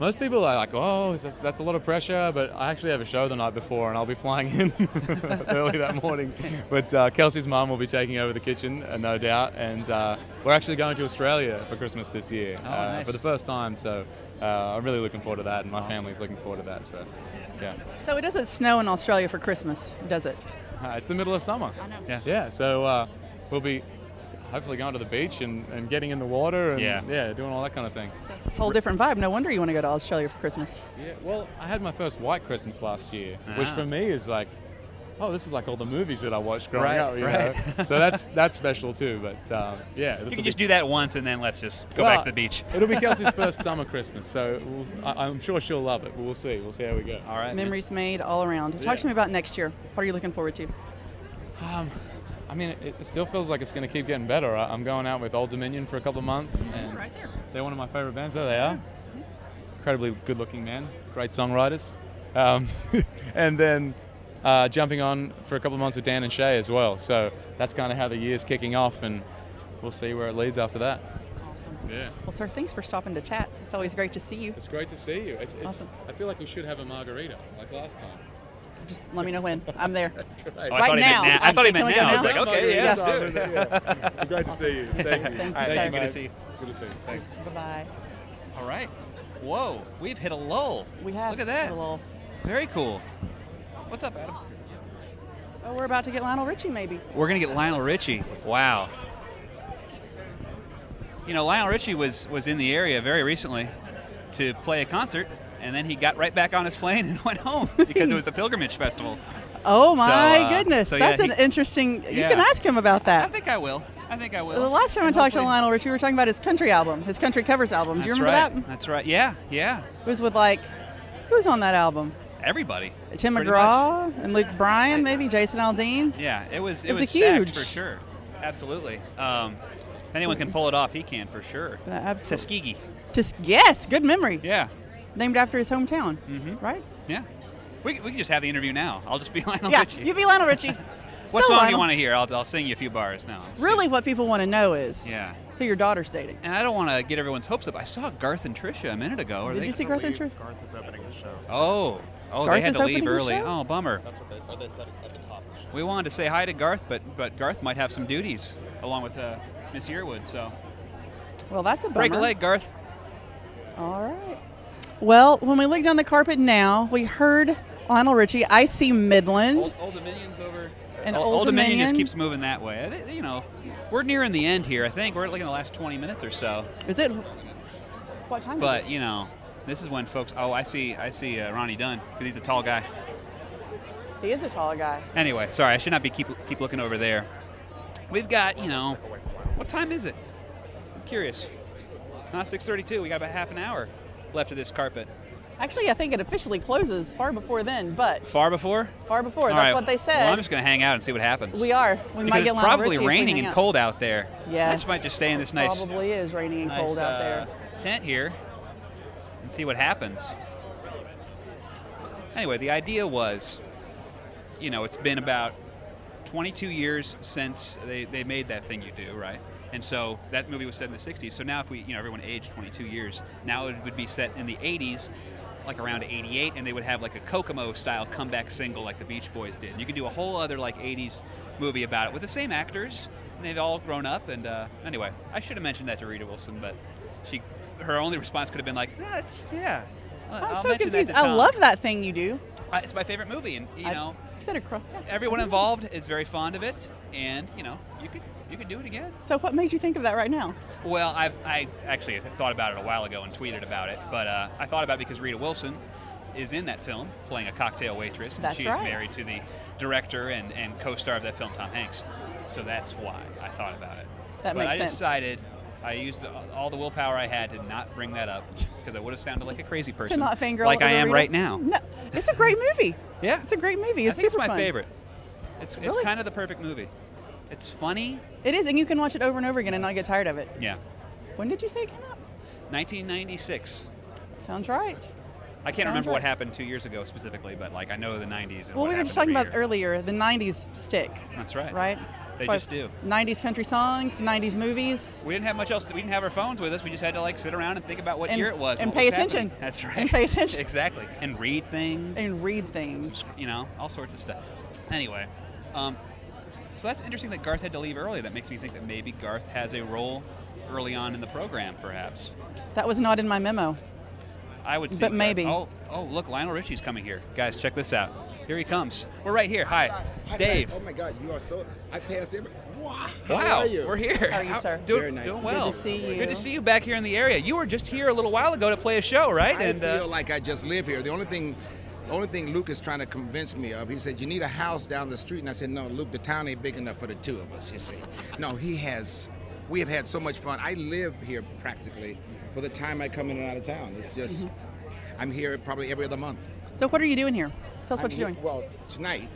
most people are like, that's a lot of pressure, but I actually have a show the night before and I'll be flying in early that morning. But Kelsey's mum will be taking over the kitchen, no doubt, and we're actually going to Australia for Christmas this year nice. for the first time, so I'm really looking forward to that, and my family's looking forward to that, so yeah. So it doesn't snow in Australia for Christmas, does it? It's the middle of summer. I know. Yeah, so we'll be hopefully going to the beach and getting in the water and doing all that kind of thing. Whole different vibe. No wonder you want to go to Australia for Christmas. Yeah, well, I had my first white Christmas last year, which for me is like, this is like all the movies that I watched growing up, you know? So that's special too. But you can just do that once and then let's just go back to the beach. It'll be Kelsey's first summer Christmas, so I'm sure she'll love it. But we'll see. We'll see how we go. All right. Memories made all around. Talk to me about next year. What are you looking forward to? I mean, it still feels like it's going to keep getting better. I'm going out with Old Dominion for a couple of months, and right there. They're one of my favorite bands. There they are. Incredibly good-looking men, great songwriters. And then jumping on for a couple of months with Dan and Shay as well. So that's kind of how the year's kicking off, and we'll see where it leads after that. Awesome. Yeah. Well, sir, thanks for stopping to chat. It's always great to see you. It's great to see you. It's awesome. I feel like we should have a margarita like last time. Just let me know when. I'm there. Right now. I thought he meant now. I was like, okay, yeah, let's do it. Yeah. Great to see you. Thank you. Thank you, All right, sir. good to see you. Good to see you. Thanks. Bye-bye. All right. Whoa, we've hit a lull. We have. Look at that. hit a lull. Very cool. What's up, Adam? Oh, we're about to get Lionel Richie, maybe. We're going to get Lionel Richie. Wow. You know, Lionel Richie was in the area very recently to play a concert, and then he got right back on his plane and went home because it was the Pilgrimage Festival. Oh, my goodness. So, That's yeah, an interesting... You yeah. can ask him about that. I think I will. The last time I talked to Lionel Richie, we were talking about his country album, his country covers album. Do you remember that? That's right. Yeah. It was with, like, who's on that album? Everybody. Tim pretty McGraw and Luke Bryan, maybe Jason Aldean. Yeah, it was a stacked huge for sure. Absolutely. If anyone can pull it off, he can for sure. Absolutely. Tuskegee. Yes, good memory. Yeah. Named after his hometown, right? Yeah. We can just have the interview now. I'll just be Lionel Yeah, Richie. you be Lionel Richie. What So, song do Lionel, you want to hear? I'll sing you a few bars now. Really what people want to know is who your daughter's dating. And I don't want to get everyone's hopes up. I saw Garth and Trisha a minute ago. Did you see Garth and Trisha? Garth is opening the show. Oh, Garth they had is to leave opening the early. show? Oh, bummer. That's what they said at the top of the show. We wanted to say hi to Garth, but Garth might have some duties along with Miss Yearwood. So Well, that's a bummer. break a leg, Garth. All right. Well, when we look down the carpet now, we heard Lionel Richie, I See Midland. Old Dominion's over. And Old Dominion just keeps moving that way. You know, we're nearing the end here. I think we're like in the last 20 minutes or so. Is it? What time is it? But you know, this is when folks. Oh, I see Ronnie Dunn because he's a tall guy. He is a tall guy. Anyway, sorry, I should not be keep looking over there. We've got, you know, what time is it? I'm curious. Not 6:32. We got about half an hour left of this carpet. Actually, I think it officially closes far before then, but... Far before? Far before. All That's right. what they said. Well, I'm just going to hang out and see what happens. We are. We might Because get it's Lionel probably Richie if we raining hang and out. cold out there. Yes. I just might just stay in this nice... Probably is raining and cold out there. Tent here and see what happens. Anyway, the idea was, you know, it's been about 22 years since they made That Thing You Do, right? And so that movie was set in the 60s. So now if we, you know, everyone aged 22 years, now it would be set in the 80s, like around 88, and they would have like a Kokomo-style comeback single like the Beach Boys did. And you could do a whole other like 80s movie about it with the same actors, and they've all grown up. And anyway, I should have mentioned that to Rita Wilson, but her only response could have been like, I'm I'll so mention that confused. to I Tom. love That Thing You Do. It's my favorite movie, and you know, said it everyone involved is very fond of it, and you know, you could do it again. So what made you think of that right now? Well, I actually thought about it a while ago and tweeted about it, but I thought about it because Rita Wilson is in that film playing a cocktail waitress, and That's she right. is married to the director and co-star of that film, Tom Hanks. So that's why I thought about it. That but makes I sense. decided I used all the willpower I had to not bring that up because I would have sounded like a crazy person, To not fangirl like I over am Rita? right now. No, it's a great movie. Yeah, it's a great movie. It's I think it's super my fun. favorite. It's Really? kind of the perfect movie. It's funny. It is, and you can watch it over and over again and not get tired of it. Yeah. When did you say it came out? 1996. Sounds right. I can't Sounds remember what right. happened 2 years ago specifically, but like I know the 90s. And Well, what we were just happened talking every about year. earlier, the 90s stick. That's right. Right? They So just do. 90s country songs, 90s movies. We didn't have much else. We didn't have our phones with us. We just had to like sit around and think about what And- year it was and what pay was attention. happening. That's right. And pay attention. Exactly. And read things. And read things. You know, all sorts of stuff. Anyway, so that's interesting that Garth had to leave early. That makes me think that maybe Garth has a role early on in the program, perhaps. That was not in my memo. I would see. But Garth. maybe. Oh, look, Lionel Richie's coming here. Guys, check this out. Here he comes. We're right here. Hi, Dave. Oh my God, you are so. I passed every. Wow. Wow, How are you? we're here. How are you, sir? Doing, Very nice. doing Good well. to see you. Good to see you back here in the area. You were just here a little while ago to play a show, right? I feel like I just live here. The only thing Luke is trying to convince me of, he said, you need a house down the street. And I said, no, Luke, the town ain't big enough for the two of us, you see. No, we have had so much fun. I live here practically for the time I come in and out of town. It's just, I'm here probably every other month. So what are you doing here? Tell us what you're doing. Well, tonight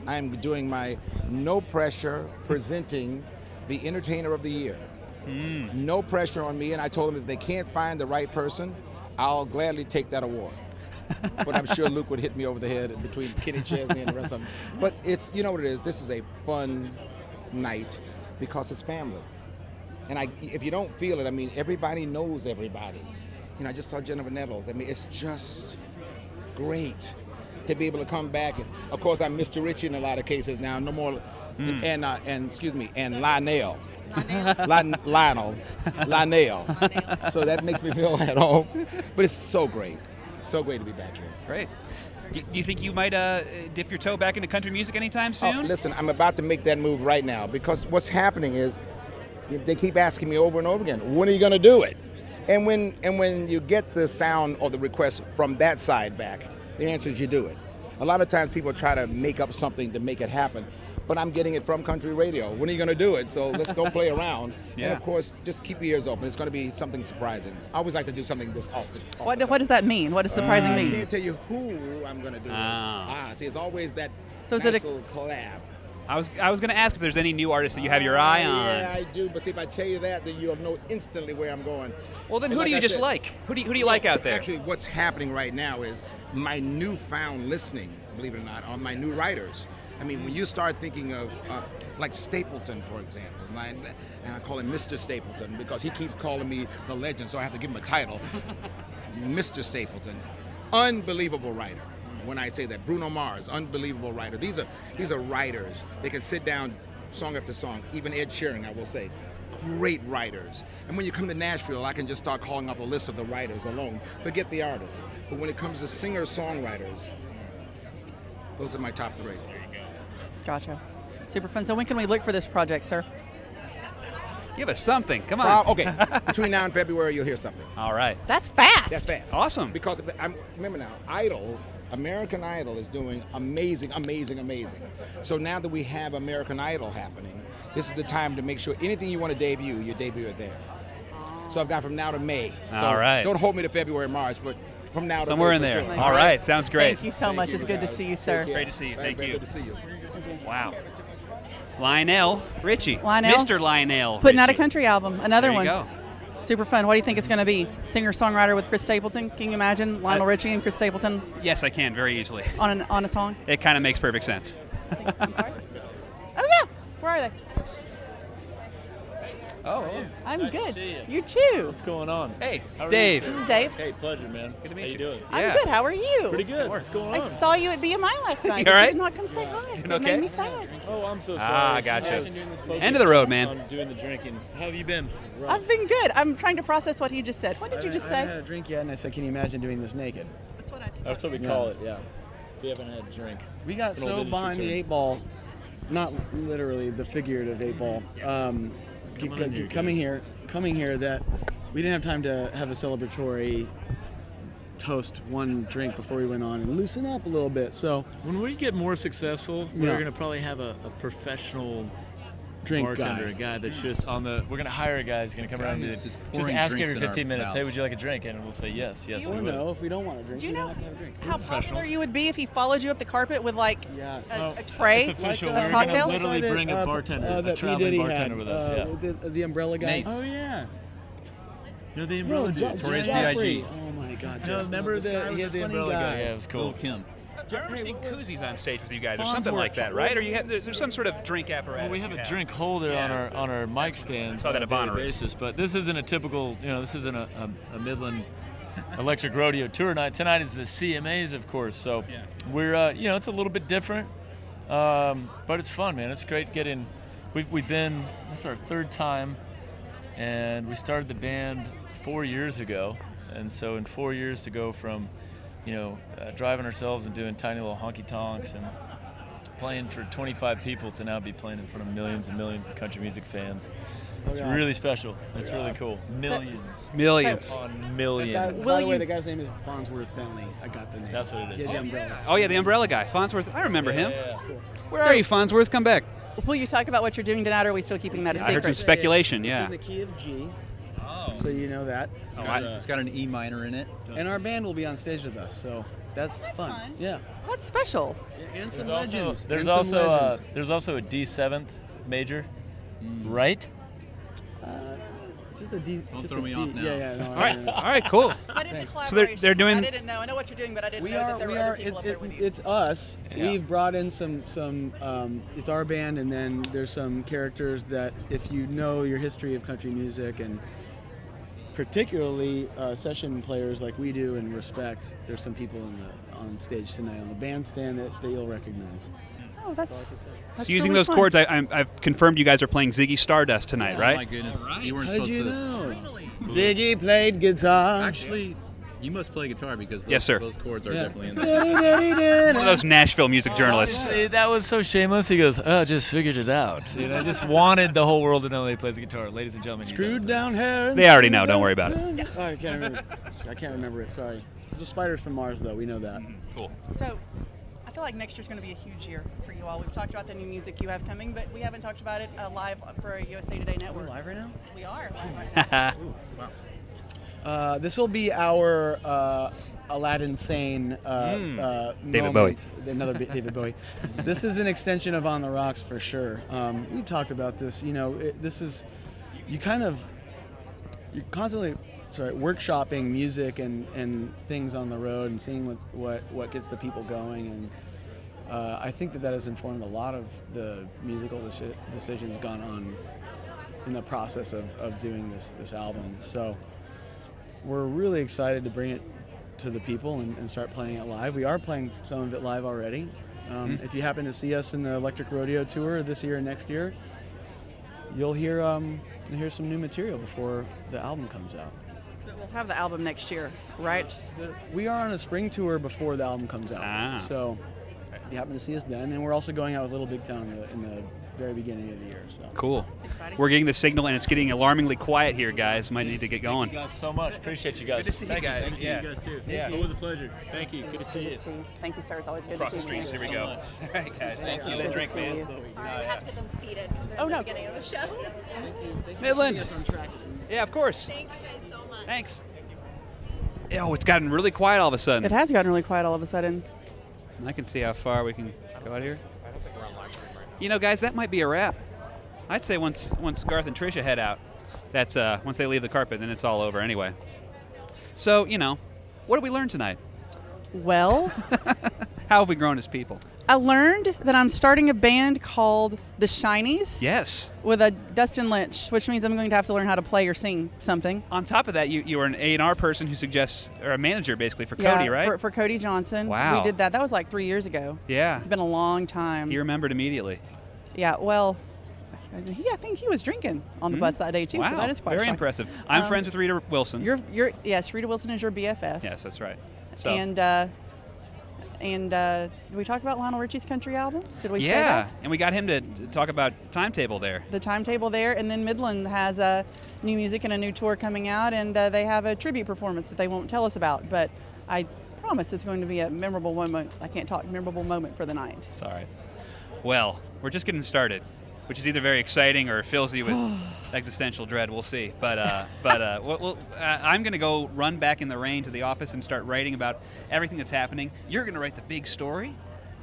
I'm doing my no pressure presenting the Entertainer of the Year. No pressure on me, and I told them if they can't find the right person, I'll gladly take that award. But I'm sure Luke would hit me over the head between Kenny Chesney and the rest of them. But it's, you know what it is, this is a fun night because it's family. And if you don't feel it, I mean, everybody knows everybody. You know, I just saw Jennifer Nettles. I mean, it's just great to be able to come back. And of course, I'm Mr. Richie in a lot of cases now. No more, and Lionel. Lionel. So that makes me feel at home. But it's so great. So great to be back here. Great. Do you think you might dip your toe back into country music anytime soon? Oh, listen, I'm about to make that move right now because what's happening is they keep asking me over and over again, when are you going to do it? And when you get the sound or the request from that side back, the answer is you do it. A lot of times people try to make up something to make it happen, but I'm getting it from country radio. When are you going to do it? So let's don't play around. Yeah. And of course, just keep your ears open. It's going to be something surprising. I always like to do something this often. What does that mean? What does surprising mean? I can't tell you who I'm going to do it. See, it's always that nice little collab. I was going to ask if there's any new artists that you have your eye on. Yeah, I do. But see, if I tell you that, then you'll know instantly where I'm going. Well, then who do you just like? Who do you like out there? Actually, what's happening right now is my newfound listening, believe it or not, on my new writers. I mean, when you start thinking of, like Stapleton, for example, and I call him Mr. Stapleton because he keeps calling me the legend, so I have to give him a title. Mr. Stapleton, unbelievable writer. When I say that, Bruno Mars, unbelievable writer. These are writers. They can sit down song after song. Even Ed Sheeran, I will say, great writers. And when you come to Nashville, I can just start calling off a list of the writers alone. Forget the artists. But when it comes to singer-songwriters, those are my top three. Gotcha. Super fun. So when can we look for this project, sir? Give us something. Come on. Okay. Between now and February, you'll hear something. All right. That's fast. That's fast. Awesome. Because remember now, American Idol is doing amazing. So now that we have American Idol happening, this is the time to make sure anything you want to debut, you debut it there. So I've got from now to May. So all right. Don't hold me to February, March, but from now to somewhere May in there. Sure. All right. Sounds great. Thank you so much. It's good to see you, sir. Great to see you. Thank you. Good to see you. Wow. Lionel Richie. Lionel. Mr. Lionel Putting out a Richie. country album. Another There you one. go. Super fun. What do you think it's going to be? Singer-songwriter with Chris Stapleton? Can you imagine Lionel Richie and Chris Stapleton Yes, I can very easily. on a song? It kind of makes perfect sense. I'm sorry? Oh, yeah. Where are they? Oh, I'm Nice good. to see you. You too. What's going on? Hey, How are Dave. you? This is Dave. Hey, pleasure, man. Good to meet How you. you doing? I'm good. How are you? Pretty good. What's going on? I saw you at BMI last night. You all right? You did not come say hi. Doing It okay? made me sad. Oh, I'm so sorry. Ah, gotcha. I've been doing this focus End of the road, man. on doing the drinking. How have you been? I've been good. I'm trying to process what he just said. What did you just I haven't say? had a drink yet, and I said, can you imagine doing this naked? That's what I thought. That's what we call it, yeah. If you haven't had a drink. We got It's an old so industry behind the term. 8 ball, not literally the figurative 8 ball, coming here that we didn't have time to have a celebratory toast one drink before we went on and loosen up a little bit. So when we get more successful, Yeah. we're going to probably have a professional drink bartender, guy. a guy that's just on the. We're going to hire a guy who's going to come around and Guy who's just pouring ask drinks every in our 15 minutes, hey, mouths. would you like a drink? And we'll say yes, yes, we Or would. no, if we don't want a drink, Do you we know don't have to have a drink. how popular you would be if he followed you up the carpet with like Yes. a tray It's official. of We're going to cocktails? literally bring a bartender, a traveling bartender with us. Yeah. The umbrella guy. Nice. Oh yeah. You're the umbrella dude. Tori's Joffrey. Oh my God. No, remember this guy the was he a had the funny umbrella guy. guy. Yeah, it was cool. Kim. I remember seeing koozies on stage with you guys, or something like that, right? Or there's some sort of drink apparatus. Well, we have a drink holder on our mic stands Saw that on at a daily Bonnaroo. basis, but this isn't a typical, this isn't a Midland Electric Rodeo Tour night. Tonight is the CMAs, of course, so we're, it's a little bit different, but it's fun, man. It's great getting, we've been, this is our third time, and we started the band 4 years ago, and so in 4 years to go from driving ourselves and doing tiny little honky tonks and playing for 25 people to now be playing in front of millions and millions of country music fans. It's really special. It's really cool. Millions. On millions. By the way, the guy's name is Farnsworth Bentley. I got the name. That's what it is. Yeah, the umbrella. Oh yeah, the umbrella guy, Farnsworth. I remember him. Yeah. Where are you, Farnsworth? Come back. Will you talk about what you're doing tonight, or are we still keeping that a secret? I heard some speculation. It's Yeah. in the key of G. So you know that. It's got an E minor in it. And our band will be on stage with us, so that's fun. Yeah. What's special? And some There's legends. there's And some legends. also a D7th major, right? It's just a D. Don't just throw a me D. off now. Yeah, no. All right, cool. But it's a So collaboration. they're doing. I didn't know. I know what you're doing, but I didn't know that there were other people up there with you. It's us. Yeah. We've brought in some. It's our band, and then there's some characters that, if you know your history of country music and particularly session players like we do and respect, there's some people on stage tonight on the bandstand that you'll recognize. Oh, that's So using really those fun. chords, I've confirmed you guys are playing Ziggy Stardust tonight, right? Oh my goodness, you weren't How did supposed you to. know? Ziggy played guitar. Actually, you must play guitar because those, Yes, sir. those chords are definitely in there. One of those Nashville music journalists. That was so shameless. He goes, "Oh, just figured it out." You know, just wanted the whole world to know that he plays the guitar. Ladies and gentlemen, Screwed down hair. They already know. Don't worry about it. Oh, I can't remember. I can't remember it. Sorry. The Spiders from Mars, though. We know that. Cool. So, I feel like next year's going to be a huge year for you all. We've talked about the new music you have coming, but we haven't talked about it live for USA Today Network. We're live right now? We are live right now. This will be our Aladdin Sane David moment. Another David Bowie. This is an extension of On the Rocks for sure. We've talked about this. You know, this is you're constantly workshopping music and things on the road and seeing what gets the people going, and I think that has informed a lot of the musical decisions gone on in the process of doing this album. So we're really excited to bring it to the people and start playing it live. We are playing some of it live already. If you happen to see us in the Electric Rodeo Tour this year and next year, you'll hear some new material before the album comes out. We'll have the album next year, right? We are on a spring tour before the album comes out. So if you happen to see us then, and we're also going out with Little Big Town in the very beginning of the year. So Cool. We're getting the signal, and it's getting alarmingly quiet here, guys. Might need to get going. Thank you guys so much. Appreciate you guys. Good to see you guys. Good to see you guys too. Yeah. Always a pleasure. Thank you. Good to see you. Thank you, sir. It's always good Across to the see you. streets. Here we go. All right, guys. Thank you. Good to Drink, see man. you. Sorry, we have to get them seated because they're Oh, at no. the beginning of the show. Midland. Yeah, of course. Thank you guys so much. Thanks. Oh, it's gotten really quiet all of a sudden. It has gotten really quiet all of a sudden. I can see how far we can go out here. You know, guys, that might be a wrap. I'd say once Garth and Tricia head out, that's once they leave the carpet, then it's all over anyway. So, you know, what did we learn tonight? Well, How have we grown as people? I learned that I'm starting a band called The Shinies. Yes. With a Dustin Lynch, which means I'm going to have to learn how to play or sing something. On top of that, you are an A&R person who suggests, or a manager basically for Cody, right? For Cody Johnson. Wow. We did that. That was like 3 years ago. Yeah. It's been a long time. He remembered immediately. Yeah, well, I think he was drinking on the bus that day too. Wow. So that is quite very shocking. impressive. I'm friends with Rita Wilson. Yes, Rita Wilson is your BFF. Yes, that's right. So. And did we talk about Lionel Richie's country album? Did we say yeah, that? and we got him to talk about Timetable there. The Timetable there, and then Midland has new music and a new tour coming out, and they have a tribute performance that they won't tell us about, but I promise it's going to be a memorable moment. I can't talk, memorable moment for the night. It's all right. Well, we're just getting started, which is either very exciting or fills you with existential dread. We'll see. But I'm going to go run back in the rain to the office and start writing about everything that's happening. You're going to write the big story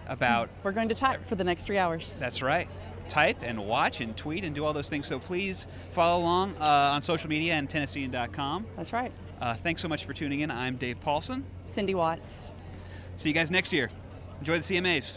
about... We're going to type for the next 3 hours. That's right. Type and watch and tweet and do all those things. So please follow along on social media and Tennessean.com. That's right. Thanks so much for tuning in. I'm Dave Paulson. Cindy Watts. See you guys next year. Enjoy the CMAs.